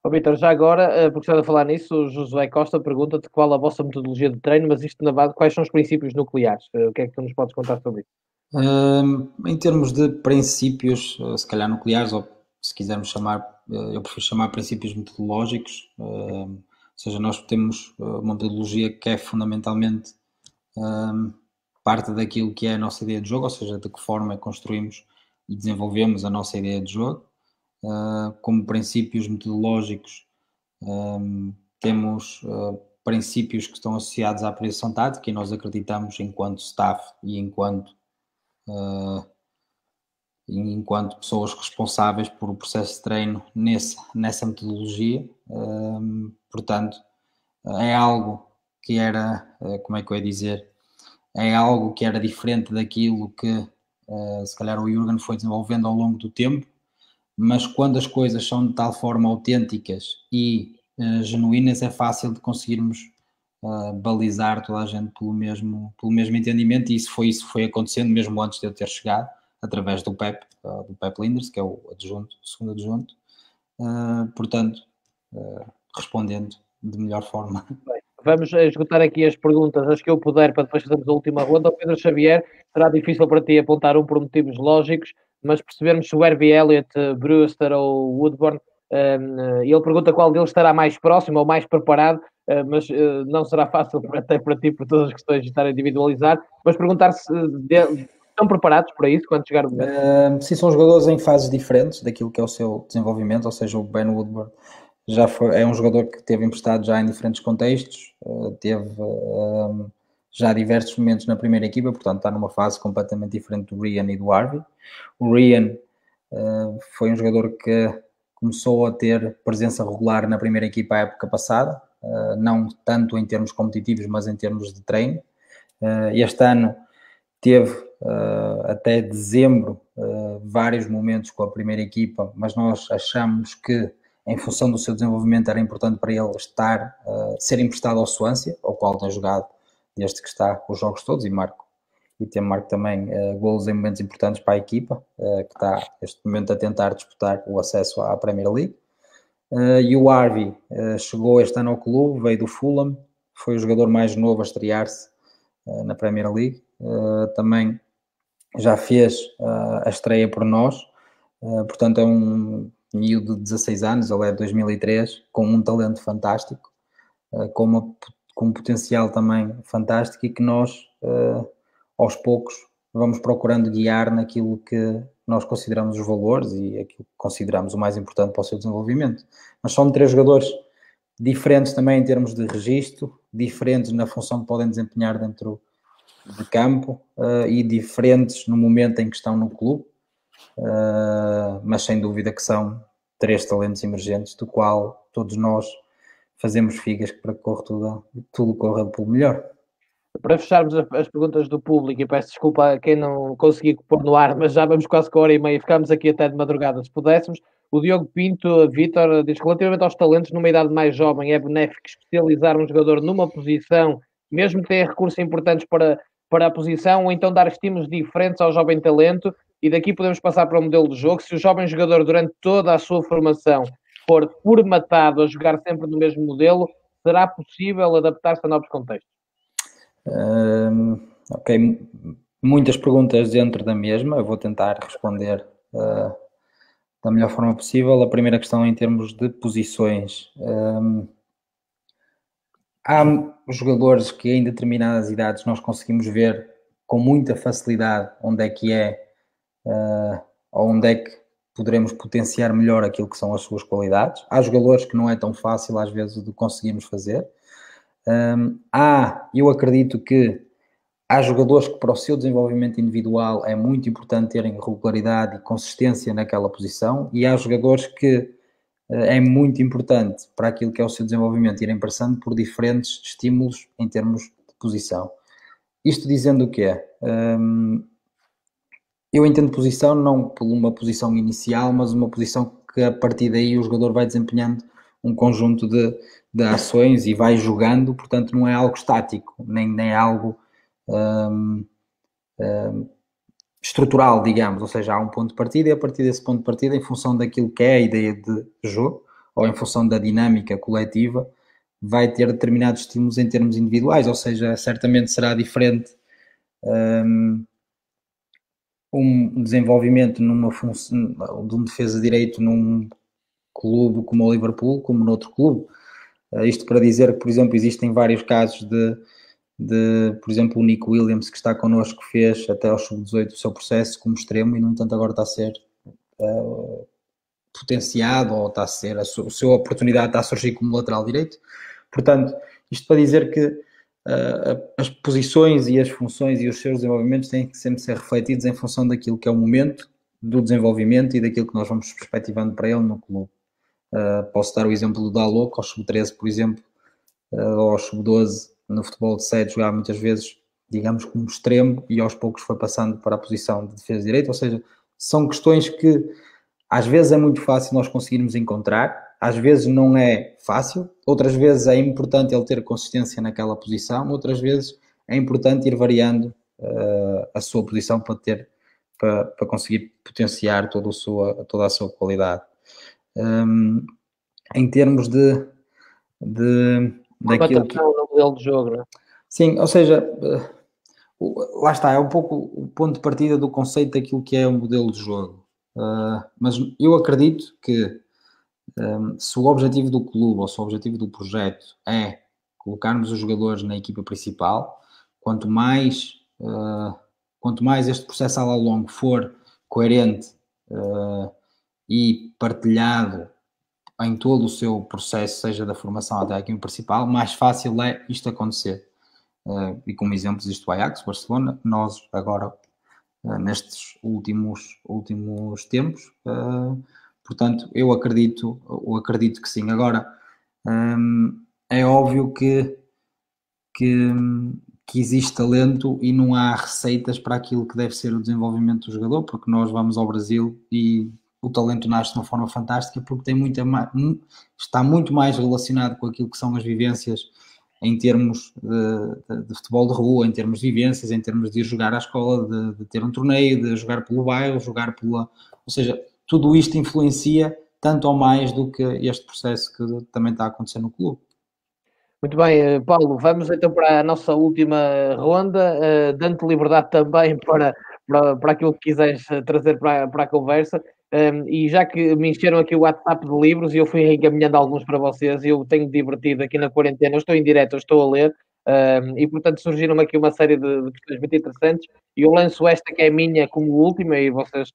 Vitor, já agora, porque estás a falar nisso, o Josué Costa pergunta-te qual a vossa metodologia de treino, mas isto na base, quais são os princípios nucleares? O que é que tu nos podes contar sobre isso? Em termos de princípios, se calhar nucleares, ou se quisermos chamar, eu prefiro chamar princípios metodológicos, ou seja, nós temos uma metodologia que é fundamentalmente parte daquilo que é a nossa ideia de jogo, ou seja, de que forma construímos e desenvolvemos a nossa ideia de jogo. Como princípios metodológicos, temos princípios que estão associados à posição tática e nós acreditamos enquanto staff e enquanto pessoas responsáveis por o processo de treino nessa metodologia. Portanto, é algo que era, como é que eu ia dizer, é algo que era diferente daquilo que se calhar o Jürgen foi desenvolvendo ao longo do tempo, mas quando as coisas são de tal forma autênticas e genuínas, é fácil de conseguirmos balizar toda a gente pelo mesmo entendimento, e isso foi acontecendo mesmo antes de eu ter chegado, através do Pep Linders, que é o segundo adjunto. Portanto, respondendo de melhor forma. Bem, vamos esgotar aqui as perguntas, as que eu puder, para depois fazermos a última ronda. O Pedro Xavier, será difícil para ti apontar um por motivos lógicos, mas percebermos se o Harvey Elliott, Brewster ou Woodburn, ele pergunta qual deles estará mais próximo ou mais preparado, mas não será fácil até para ti, por todas as questões de estar a individualizar, mas perguntar se estão preparados para isso quando chegar o momento. Sim, são jogadores em fases diferentes daquilo que é o seu desenvolvimento, ou seja, o Ben Woodburn é um jogador que teve emprestado já em diferentes contextos, teve já diversos momentos na primeira equipa, portanto está numa fase completamente diferente do Ryan e do Harvey. O Ryan foi um jogador que começou a ter presença regular na primeira equipa à época passada, não tanto em termos competitivos, mas em termos de treino. Este ano teve até dezembro vários momentos com a primeira equipa, mas nós achamos que em função do seu desenvolvimento era importante para ele ser emprestado ao Swansea, ao qual tem jogado desde que está os jogos todos e tem marco também golos em momentos importantes para a equipa, que está neste momento a tentar disputar o acesso à Premier League. E o Harvey chegou este ano ao clube, veio do Fulham, foi o jogador mais novo a estrear-se na Premier League, também já fez a estreia por nós, portanto é um miúdo de 16 anos, ele é de 2003, com um talento fantástico, com um potencial também fantástico e que nós, aos poucos, vamos procurando guiar naquilo que nós consideramos os valores e aquilo que consideramos o mais importante para o seu desenvolvimento. Mas são 3 jogadores diferentes também em termos de registro, diferentes na função que podem desempenhar dentro de campo e diferentes no momento em que estão no clube, mas sem dúvida que são 3 talentos emergentes, do qual todos nós fazemos figas para que tudo corra pelo melhor. Para fecharmos as perguntas do público, e peço desculpa a quem não consegui pôr no ar, mas já vamos quase com a hora e meia, ficámos aqui até de madrugada, se pudéssemos. O Diogo Pinto, Vítor, diz que relativamente aos talentos, numa idade mais jovem, é benéfico especializar um jogador numa posição, mesmo que tenha recursos importantes para a posição, ou então dar estímulos diferentes ao jovem talento, e daqui podemos passar para o modelo de jogo. Se o jovem jogador, durante toda a sua formação, for formatado a jogar sempre no mesmo modelo, será possível adaptar-se a novos contextos? Ok, muitas perguntas dentro da mesma, eu vou tentar responder da melhor forma possível. A primeira questão em termos de posições. Há jogadores que em determinadas idades nós conseguimos ver com muita facilidade onde é que poderemos potenciar melhor aquilo que são as suas qualidades. Há jogadores que não é tão fácil às vezes de conseguirmos fazer. Eu acredito que há jogadores que para o seu desenvolvimento individual é muito importante terem regularidade e consistência naquela posição, e há jogadores que é muito importante para aquilo que é o seu desenvolvimento irem passando por diferentes estímulos em termos de posição. Isto dizendo o quê? Eu entendo posição não por uma posição inicial, mas uma posição que a partir daí o jogador vai desempenhando um conjunto de ações e vai jogando, portanto não é algo estático, nem é algo estrutural, digamos, ou seja, há um ponto de partida e a partir desse ponto de partida, em função daquilo que é a ideia de jogo, ou em função da dinâmica coletiva, vai ter determinados estímulos em termos individuais, ou seja, certamente será diferente um desenvolvimento numa função de um defesa de direito num clube como o Liverpool, como noutro clube. Isto para dizer que, por exemplo, existem vários casos por exemplo, o Nick Williams, que está connosco, fez até aos sub-18 o seu processo como extremo e, no entanto, agora está a ser potenciado, ou está a ser, a sua oportunidade está a surgir como lateral direito. Portanto, isto para dizer que as posições e as funções e os seus desenvolvimentos têm que sempre ser refletidos em função daquilo que é o momento do desenvolvimento e daquilo que nós vamos perspectivando para ele no clube. Posso dar o exemplo do Dalot, aos sub-13, por exemplo, ou aos sub-12, no futebol de sede, jogava muitas vezes, digamos, como extremo, e aos poucos foi passando para a posição de defesa de direito. Ou seja, são questões que às vezes é muito fácil nós conseguirmos encontrar, às vezes não é fácil, outras vezes é importante ele ter consistência naquela posição, outras vezes é importante ir variando a sua posição para conseguir potenciar toda a sua qualidade. Em termos daquilo que... no modelo de jogo, não é? Sim, ou seja, lá está, é um pouco o ponto de partida do conceito daquilo que é o modelo de jogo. Mas eu acredito que se o objetivo do clube ou se o objetivo do projeto é colocarmos os jogadores na equipa principal, quanto mais este processo ao longo for coerente e partilhado em todo o seu processo, seja da formação até a equipa principal, mais fácil é isto acontecer. E como exemplos existe o Ajax, Barcelona, nós agora nestes últimos tempos, portanto eu acredito que sim. Agora é óbvio que existe talento e não há receitas para aquilo que deve ser o desenvolvimento do jogador, porque nós vamos ao Brasil e o talento nasce de uma forma fantástica porque está muito mais relacionado com aquilo que são as vivências em termos de futebol de rua, em termos de vivências, em termos de ir jogar à escola, de ter um torneio, de jogar pelo bairro, ou seja, tudo isto influencia tanto ou mais do que este processo que também está a acontecer no clube. Muito bem, Paulo, vamos então para a nossa última ronda, dando-te liberdade também para aquilo que quiseres trazer para a conversa. E já que me encheram aqui o WhatsApp de livros e eu fui encaminhando alguns para vocês, eu tenho divertido aqui na quarentena, eu estou em direto, eu estou a ler, e portanto surgiram aqui uma série de questões muito interessantes, e eu lanço esta que é minha como última, e vocês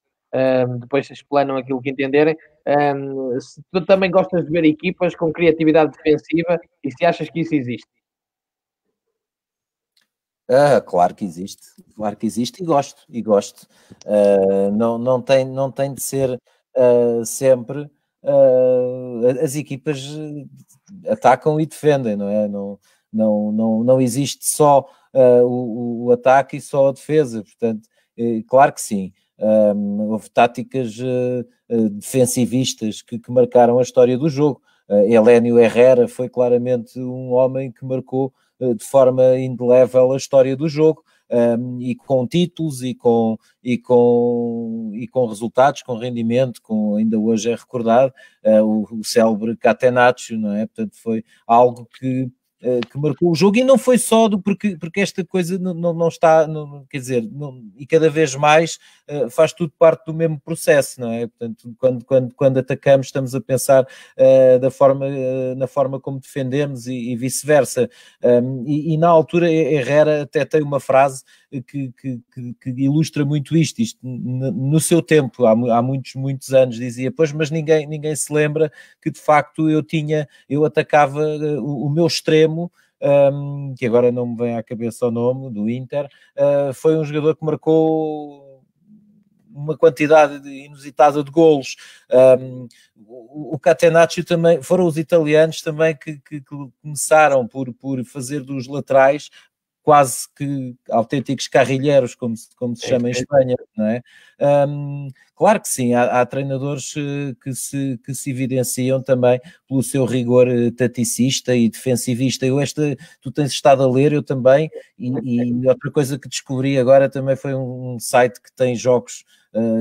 depois explanam aquilo que entenderem. Se tu também gostas de ver equipas com criatividade defensiva e se achas que isso existe? Claro que existe e gosto. Não tem de ser sempre. As equipas atacam e defendem, não é? Não existe só o ataque e só a defesa, portanto, claro que sim. Houve táticas defensivistas que marcaram a história do jogo. Helénio Herrera foi claramente um homem que marcou de forma indelével a história do jogo, e com títulos e com resultados, com rendimento, ainda hoje é recordado o célebre Catenaccio, não é? Portanto, foi algo que marcou o jogo, e não foi só porque esta coisa não está, quer dizer, e cada vez mais faz tudo parte do mesmo processo, não é? Portanto, quando atacamos estamos a pensar na forma como defendemos e vice-versa, e na altura Herrera até tem uma frase que ilustra muito isto no seu tempo, há muitos anos, dizia, pois, mas ninguém se lembra que de facto eu atacava o meu extremo, que agora não me vem à cabeça o nome, do Inter, foi um jogador que marcou uma quantidade inusitada de golos. O Catenaccio também, foram os italianos também que começaram por fazer dos laterais quase que autênticos carrilheiros, como se chama em Espanha, não é? Claro que sim, há treinadores que se evidenciam também pelo seu rigor taticista e defensivista. Tu tens estado a ler, eu também, e outra coisa que descobri agora também foi um site que tem jogos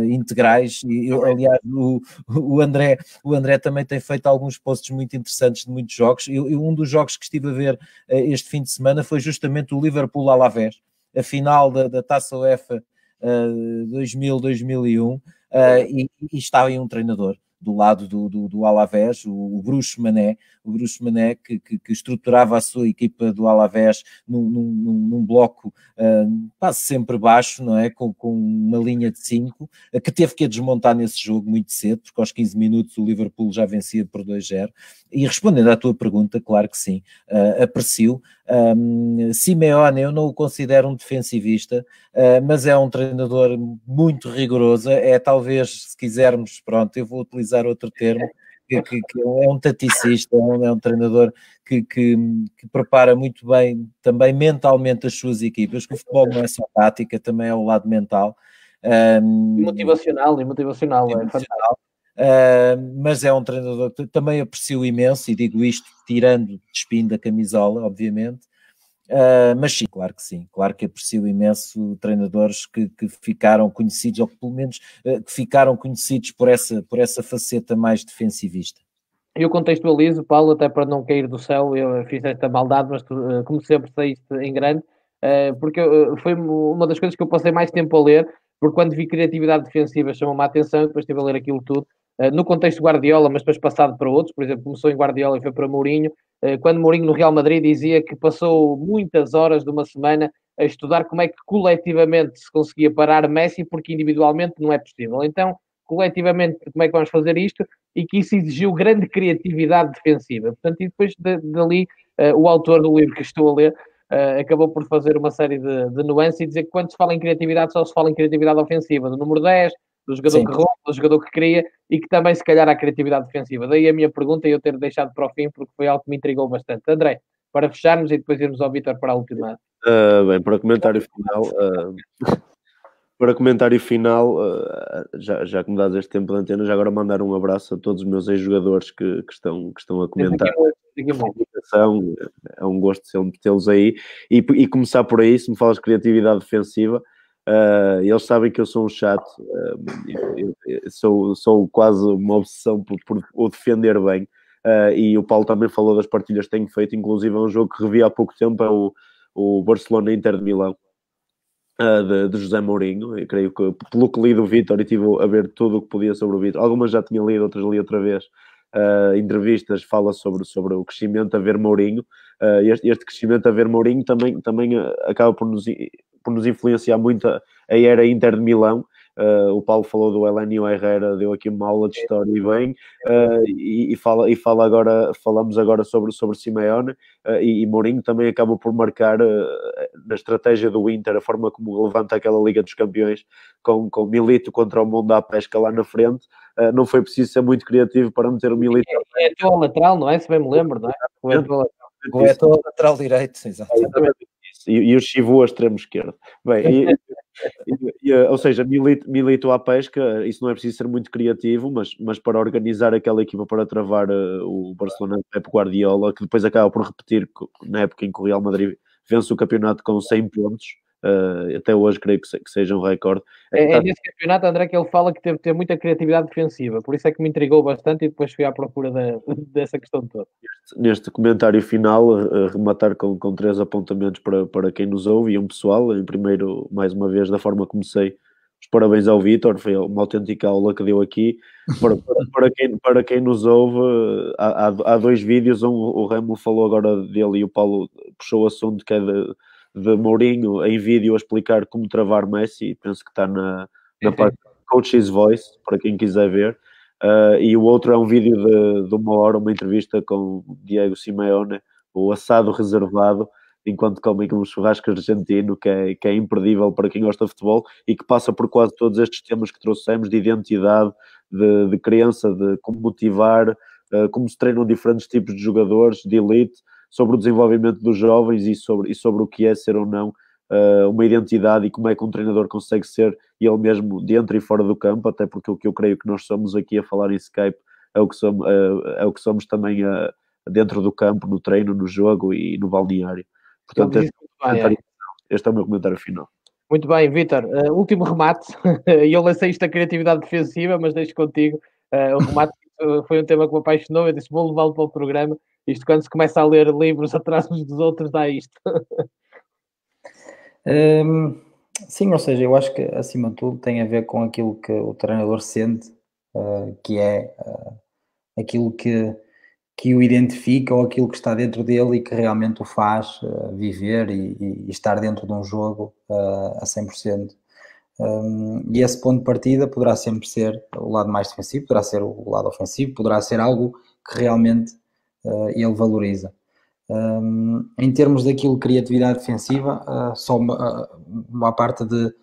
integrais, e aliás o André também tem feito alguns posts muito interessantes de muitos jogos. Um dos jogos que estive a ver este fim de semana foi justamente o Liverpool-Alavés, a final da Taça UEFA 2000-2001, e estava aí um treinador do lado do Alavés, o Bruce Mané, que estruturava a sua equipa do Alavés num bloco quase sempre baixo, não é? Com uma linha de 5, que teve que a desmontar nesse jogo muito cedo, porque aos 15 minutos o Liverpool já vencia por 2-0. E respondendo à tua pergunta, claro que sim, aprecio. Simeone, eu não o considero um defensivista, mas é um treinador muito rigoroso, é talvez, se quisermos, pronto, eu vou utilizar outro termo, que é um taticista, é um treinador que prepara muito bem também mentalmente as suas equipas, que o futebol não é só tática, também é o lado mental. Motivacional, é fantástico. Mas é um treinador que também aprecio imenso, e digo isto tirando, despindo a camisola, obviamente. Mas sim, claro que aprecio imenso treinadores que ficaram conhecidos, ou que pelo menos que ficaram conhecidos por essa faceta mais defensivista. Eu contextualizo, Paulo, até para não cair do céu, eu fiz esta maldade, mas tu, como sempre, saíste em grande, porque foi uma das coisas que eu passei mais tempo a ler, porque quando vi criatividade defensiva chamou-me a atenção, e depois estive a ler aquilo tudo, no contexto Guardiola, mas depois passado para outros, por exemplo, começou em Guardiola e foi para Mourinho, quando Mourinho no Real Madrid dizia que passou muitas horas de uma semana a estudar como é que coletivamente se conseguia parar Messi, porque individualmente não é possível. Então, coletivamente, como é que vamos fazer isto? E que isso exigiu grande criatividade defensiva. Portanto, e depois dali, o autor do livro que estou a ler acabou por fazer uma série de nuances e dizer que quando se fala em criatividade, só se fala em criatividade ofensiva, do número 10, do jogador Sim. que rouba, do jogador que cria, e que também, se calhar, há criatividade defensiva. Daí a minha pergunta e eu ter deixado para o fim, porque foi algo que me intrigou bastante. André, para fecharmos e depois irmos ao Vítor para a última. Bem, para comentário final... Para comentário final, já que me dás este tempo de antena, já agora mandar um abraço a todos os meus ex-jogadores que estão a comentar. É um gosto sempre tê-los aí. E começar por aí, se me falas de criatividade defensiva, eles sabem que eu sou um chato, sou quase uma obsessão por o defender bem. E o Paulo também falou das partilhas que tenho feito, inclusive é um jogo que revi há pouco tempo, é o Barcelona-Inter de Milão. De José Mourinho. Eu creio que, pelo que li do Vítor, e estive a ver tudo o que podia sobre o Vítor, algumas já tinha lido, outras li outra vez, entrevistas, fala sobre o crescimento a ver Mourinho. Este crescimento a ver Mourinho também acaba por nos influenciar muito a era Inter de Milão. O Paulo falou do Elenio Herrera, deu aqui uma aula de história e bem, falamos agora sobre Simeone, e Mourinho também acaba por marcar na estratégia do Inter, a forma como levanta aquela Liga dos Campeões com Milito contra o Mundo à Pesca lá na frente. Não foi preciso ser muito criativo para meter o Milito. É a tua lateral, não é? Se bem me lembro, não é? O é todo lateral direito, exatamente. E o Chivu a extremo esquerdo. Bem, ou seja, Milito à pesca, isso não é preciso ser muito criativo, mas para organizar aquela equipa para travar o Barcelona de Pep Guardiola, que depois acaba por repetir na época em que o Real Madrid vence o campeonato com 100 pontos, até hoje creio que seja um recorde. É nesse campeonato, André, que ele fala que teve que ter muita criatividade defensiva, por isso é que me intrigou bastante e depois fui à procura dessa questão toda. Neste comentário final, rematar com 3 apontamentos para quem nos ouve e um pessoal. Em primeiro, mais uma vez, da forma como comecei, os parabéns ao Vítor, foi uma autêntica aula que deu aqui. Para quem nos ouve, há 2 vídeos, o Remo falou agora dele e o Paulo puxou o assunto que é de Mourinho em vídeo a explicar como travar Messi. Penso que está na parte Coach's Voice, para quem quiser ver. E o outro é um vídeo de 1 hora, uma entrevista com Diego Simeone, o assado reservado, enquanto comem um churrasco argentino, que é imperdível para quem gosta de futebol e que passa por quase todos estes temas que trouxemos, de identidade, de crença, de como motivar, como se treinam diferentes tipos de jogadores, de elite. sobre o desenvolvimento dos jovens e sobre o que é ser ou não uma identidade e como é que um treinador consegue ser ele mesmo dentro e fora do campo, até porque o que eu creio que nós somos aqui a falar em Skype é o que somos também dentro do campo, no treino, no jogo e no balneário. Portanto, este é o meu comentário final. Muito bem, Vítor. Último remate. Eu lancei isto da criatividade defensiva, mas deixo contigo. O remate foi um tema que me apaixonou. Eu disse, vou levá-lo para o programa. Isto, quando se começa a ler livros atrás uns dos outros, dá isto. Sim, ou seja, eu acho que, acima de tudo, tem a ver com aquilo que o treinador sente, que é aquilo que o identifica ou aquilo que está dentro dele e que realmente o faz viver e estar dentro de um jogo a 100%. E esse ponto de partida poderá sempre ser o lado mais defensivo, poderá ser o lado ofensivo, poderá ser algo que realmente ele valoriza. Em termos daquilo, criatividade defensiva, só uma parte de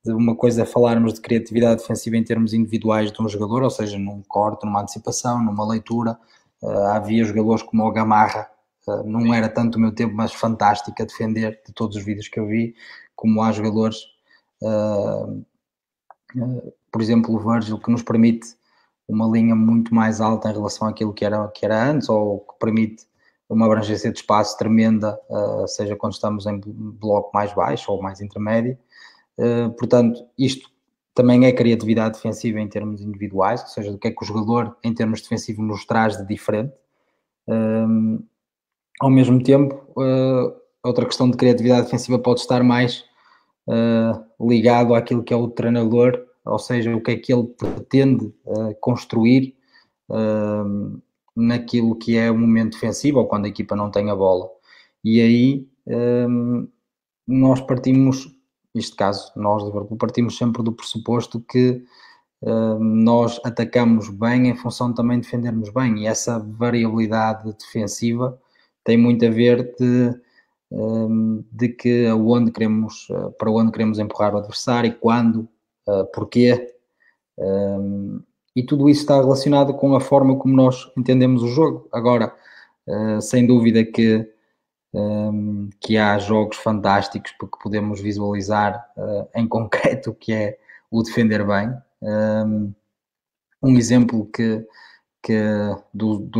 uma coisa é falarmos de criatividade defensiva em termos individuais de um jogador, ou seja, num corte, numa antecipação, numa leitura. Havia jogadores como o Gamarra, não era tanto o meu tempo, mas fantástico a defender, de todos os vídeos que eu vi, como há jogadores, por exemplo, o Virgil, que nos permite uma linha muito mais alta em relação àquilo que era antes, ou que permite uma abrangência de espaço tremenda, seja quando estamos em bloco mais baixo ou mais intermédio. Portanto, isto também é criatividade defensiva em termos individuais, ou seja, do que é que o jogador, em termos defensivos, nos traz de diferente. Ao mesmo tempo, outra questão de criatividade defensiva pode estar mais ligado àquilo que é o treinador, ou seja, o que é que ele pretende construir naquilo que é o momento defensivo ou quando a equipa não tem a bola. E aí nós partimos, neste caso, nós de Liverpool, partimos sempre do pressuposto que nós atacamos bem em função de também defendermos bem, e essa variabilidade defensiva tem muito a ver de que para onde queremos empurrar o adversário, quando, porquê, e tudo isso está relacionado com a forma como nós entendemos o jogo. Agora, sem dúvida que há jogos fantásticos que podemos visualizar em concreto, que é o defender bem. Um exemplo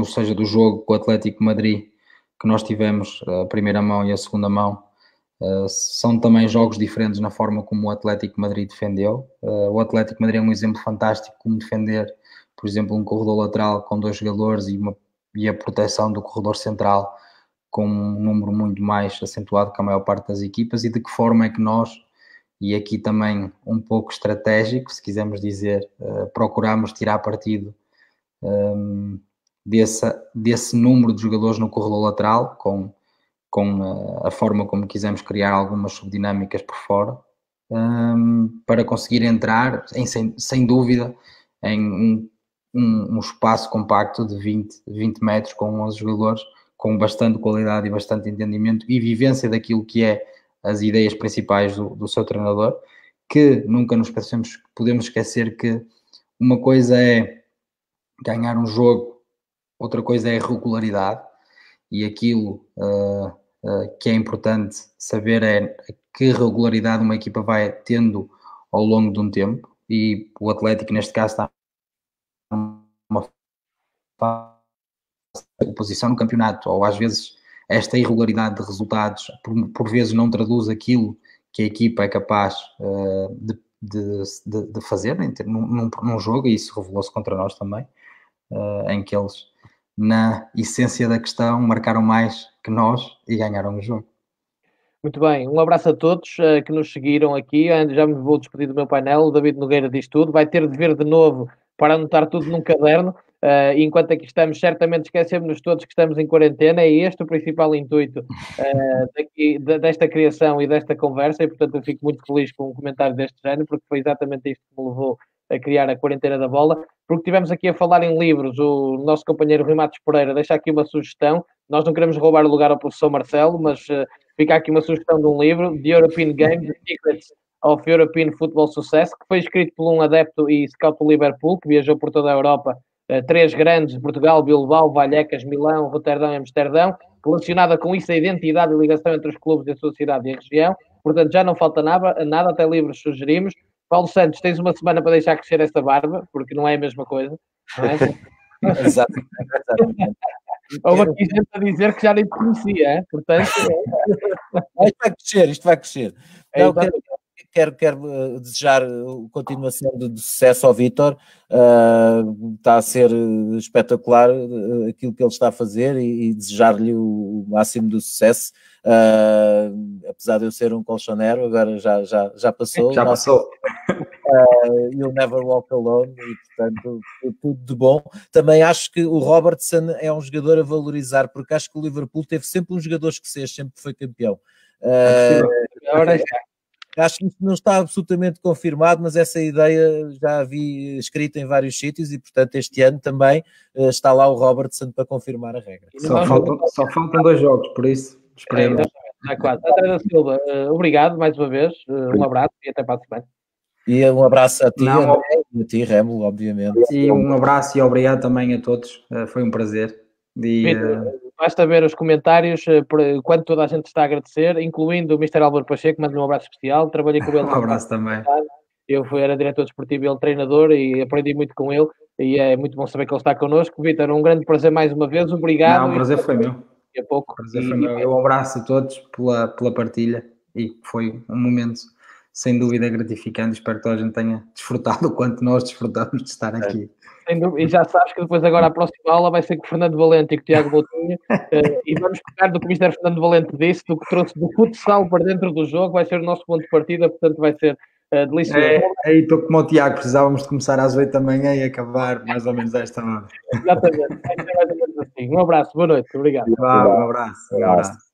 seja do jogo com o Atlético de Madrid, que nós tivemos a primeira mão e a segunda mão, são também jogos diferentes na forma como o Atlético de Madrid defendeu. O Atlético de Madrid é um exemplo fantástico como defender, por exemplo, um corredor lateral com 2 jogadores e a proteção do corredor central com um número muito mais acentuado que a maior parte das equipas, e de que forma é que nós, e aqui também um pouco estratégico, se quisermos dizer, procuramos tirar partido desse número de jogadores no corredor lateral, com a forma como quisemos criar algumas subdinâmicas por fora, para conseguir entrar, sem dúvida, em um espaço compacto de 20 metros com 11 jogadores, com bastante qualidade e bastante entendimento e vivência daquilo que é as ideias principais do seu treinador, que nunca nos podemos esquecer que uma coisa é ganhar um jogo, outra coisa é a regularidade, e aquilo que é importante saber é que regularidade uma equipa vai tendo ao longo de um tempo, e o Atlético neste caso está numa posição no campeonato, ou às vezes esta irregularidade de resultados por vezes não traduz aquilo que a equipa é capaz de fazer num jogo, e isso revelou-se contra nós também, em que eles, na essência da questão, marcaram mais que nós e ganharam o jogo. Muito bem, um abraço a todos que nos seguiram aqui. Já me vou despedir do meu painel. O David Nogueira diz tudo, vai ter de ver de novo para anotar tudo num caderno. Enquanto aqui estamos, certamente esquecemos-nos todos que estamos em quarentena. É este o principal intuito desta criação e desta conversa, e portanto eu fico muito feliz com um comentário deste género, porque foi exatamente isto que me levou a criar a Quarentena da Bola. Porque tivemos aqui a falar em livros, o nosso companheiro Rui Matos Pereira deixa aqui uma sugestão. Nós não queremos roubar o lugar ao professor Marcelo, mas fica aqui uma sugestão de um livro, The European Game, The Secrets of European Football Success, que foi escrito por um adepto e scout do Liverpool, que viajou por toda a Europa, 3 grandes, Portugal, Bilbao, Vallecas, Milão, Roterdão e Amsterdão, relacionada com isso, a identidade e ligação entre os clubes e a sua cidade e a região. Portanto, já não falta nada, até livros sugerimos. Paulo Santos, tens uma semana para deixar crescer essa barba, porque não é a mesma coisa, não é? Exatamente. Houve aqui gente a dizer que já nem te conhecia, hein? Portanto... Isto vai crescer. Não, quero desejar continuação de sucesso ao Vítor. Está a ser espetacular aquilo que ele está a fazer e desejar-lhe o máximo do sucesso. Apesar de eu ser um colchonero, agora já passou. Já passou. You'll never walk alone, e portanto tudo de bom. Também acho que o Robertson é um jogador a valorizar, porque acho que o Liverpool teve sempre um jogador escocês, sempre foi campeão. Acho que isso não está absolutamente confirmado, mas essa ideia já a vi escrita em vários sítios e, portanto, este ano também está lá o Robertson para confirmar a regra. Só faltam 2 jogos, por isso esperemos. Quase. André da Silva, obrigado mais uma vez, um abraço e até para a semana. E um abraço a ti, André, e a ti, Rémulo, obviamente. E um abraço e obrigado também a todos, foi um prazer. Basta ver os comentários, quando toda a gente está a agradecer, incluindo o Mr. Álvaro Pacheco, mando um abraço especial, trabalhei com ele. Um abraço também. Eu era diretor desportivo e ele treinador e aprendi muito com ele e é muito bom saber que ele está connosco. Vítor, um grande prazer mais uma vez, obrigado. Não, o prazer foi meu. Daqui a pouco. Prazer foi meu. Eu abraço a todos pela partilha e foi um momento sem dúvida gratificante. Espero que toda a gente tenha desfrutado o quanto nós desfrutamos de estar aqui. Sem dúvida. E já sabes que depois agora a próxima aula vai ser com o Fernando Valente e com o Tiago Botelho e vamos pegar do que o Mr. Fernando Valente disse, do que trouxe do futsal para dentro do jogo, vai ser o nosso ponto de partida, portanto vai ser delicioso. Aí estou como o Tiago, precisávamos de começar às 8 da manhã e acabar mais ou menos esta hora. Exatamente, vai ser mais ou menos assim. Um abraço, boa noite, obrigado. Um abraço.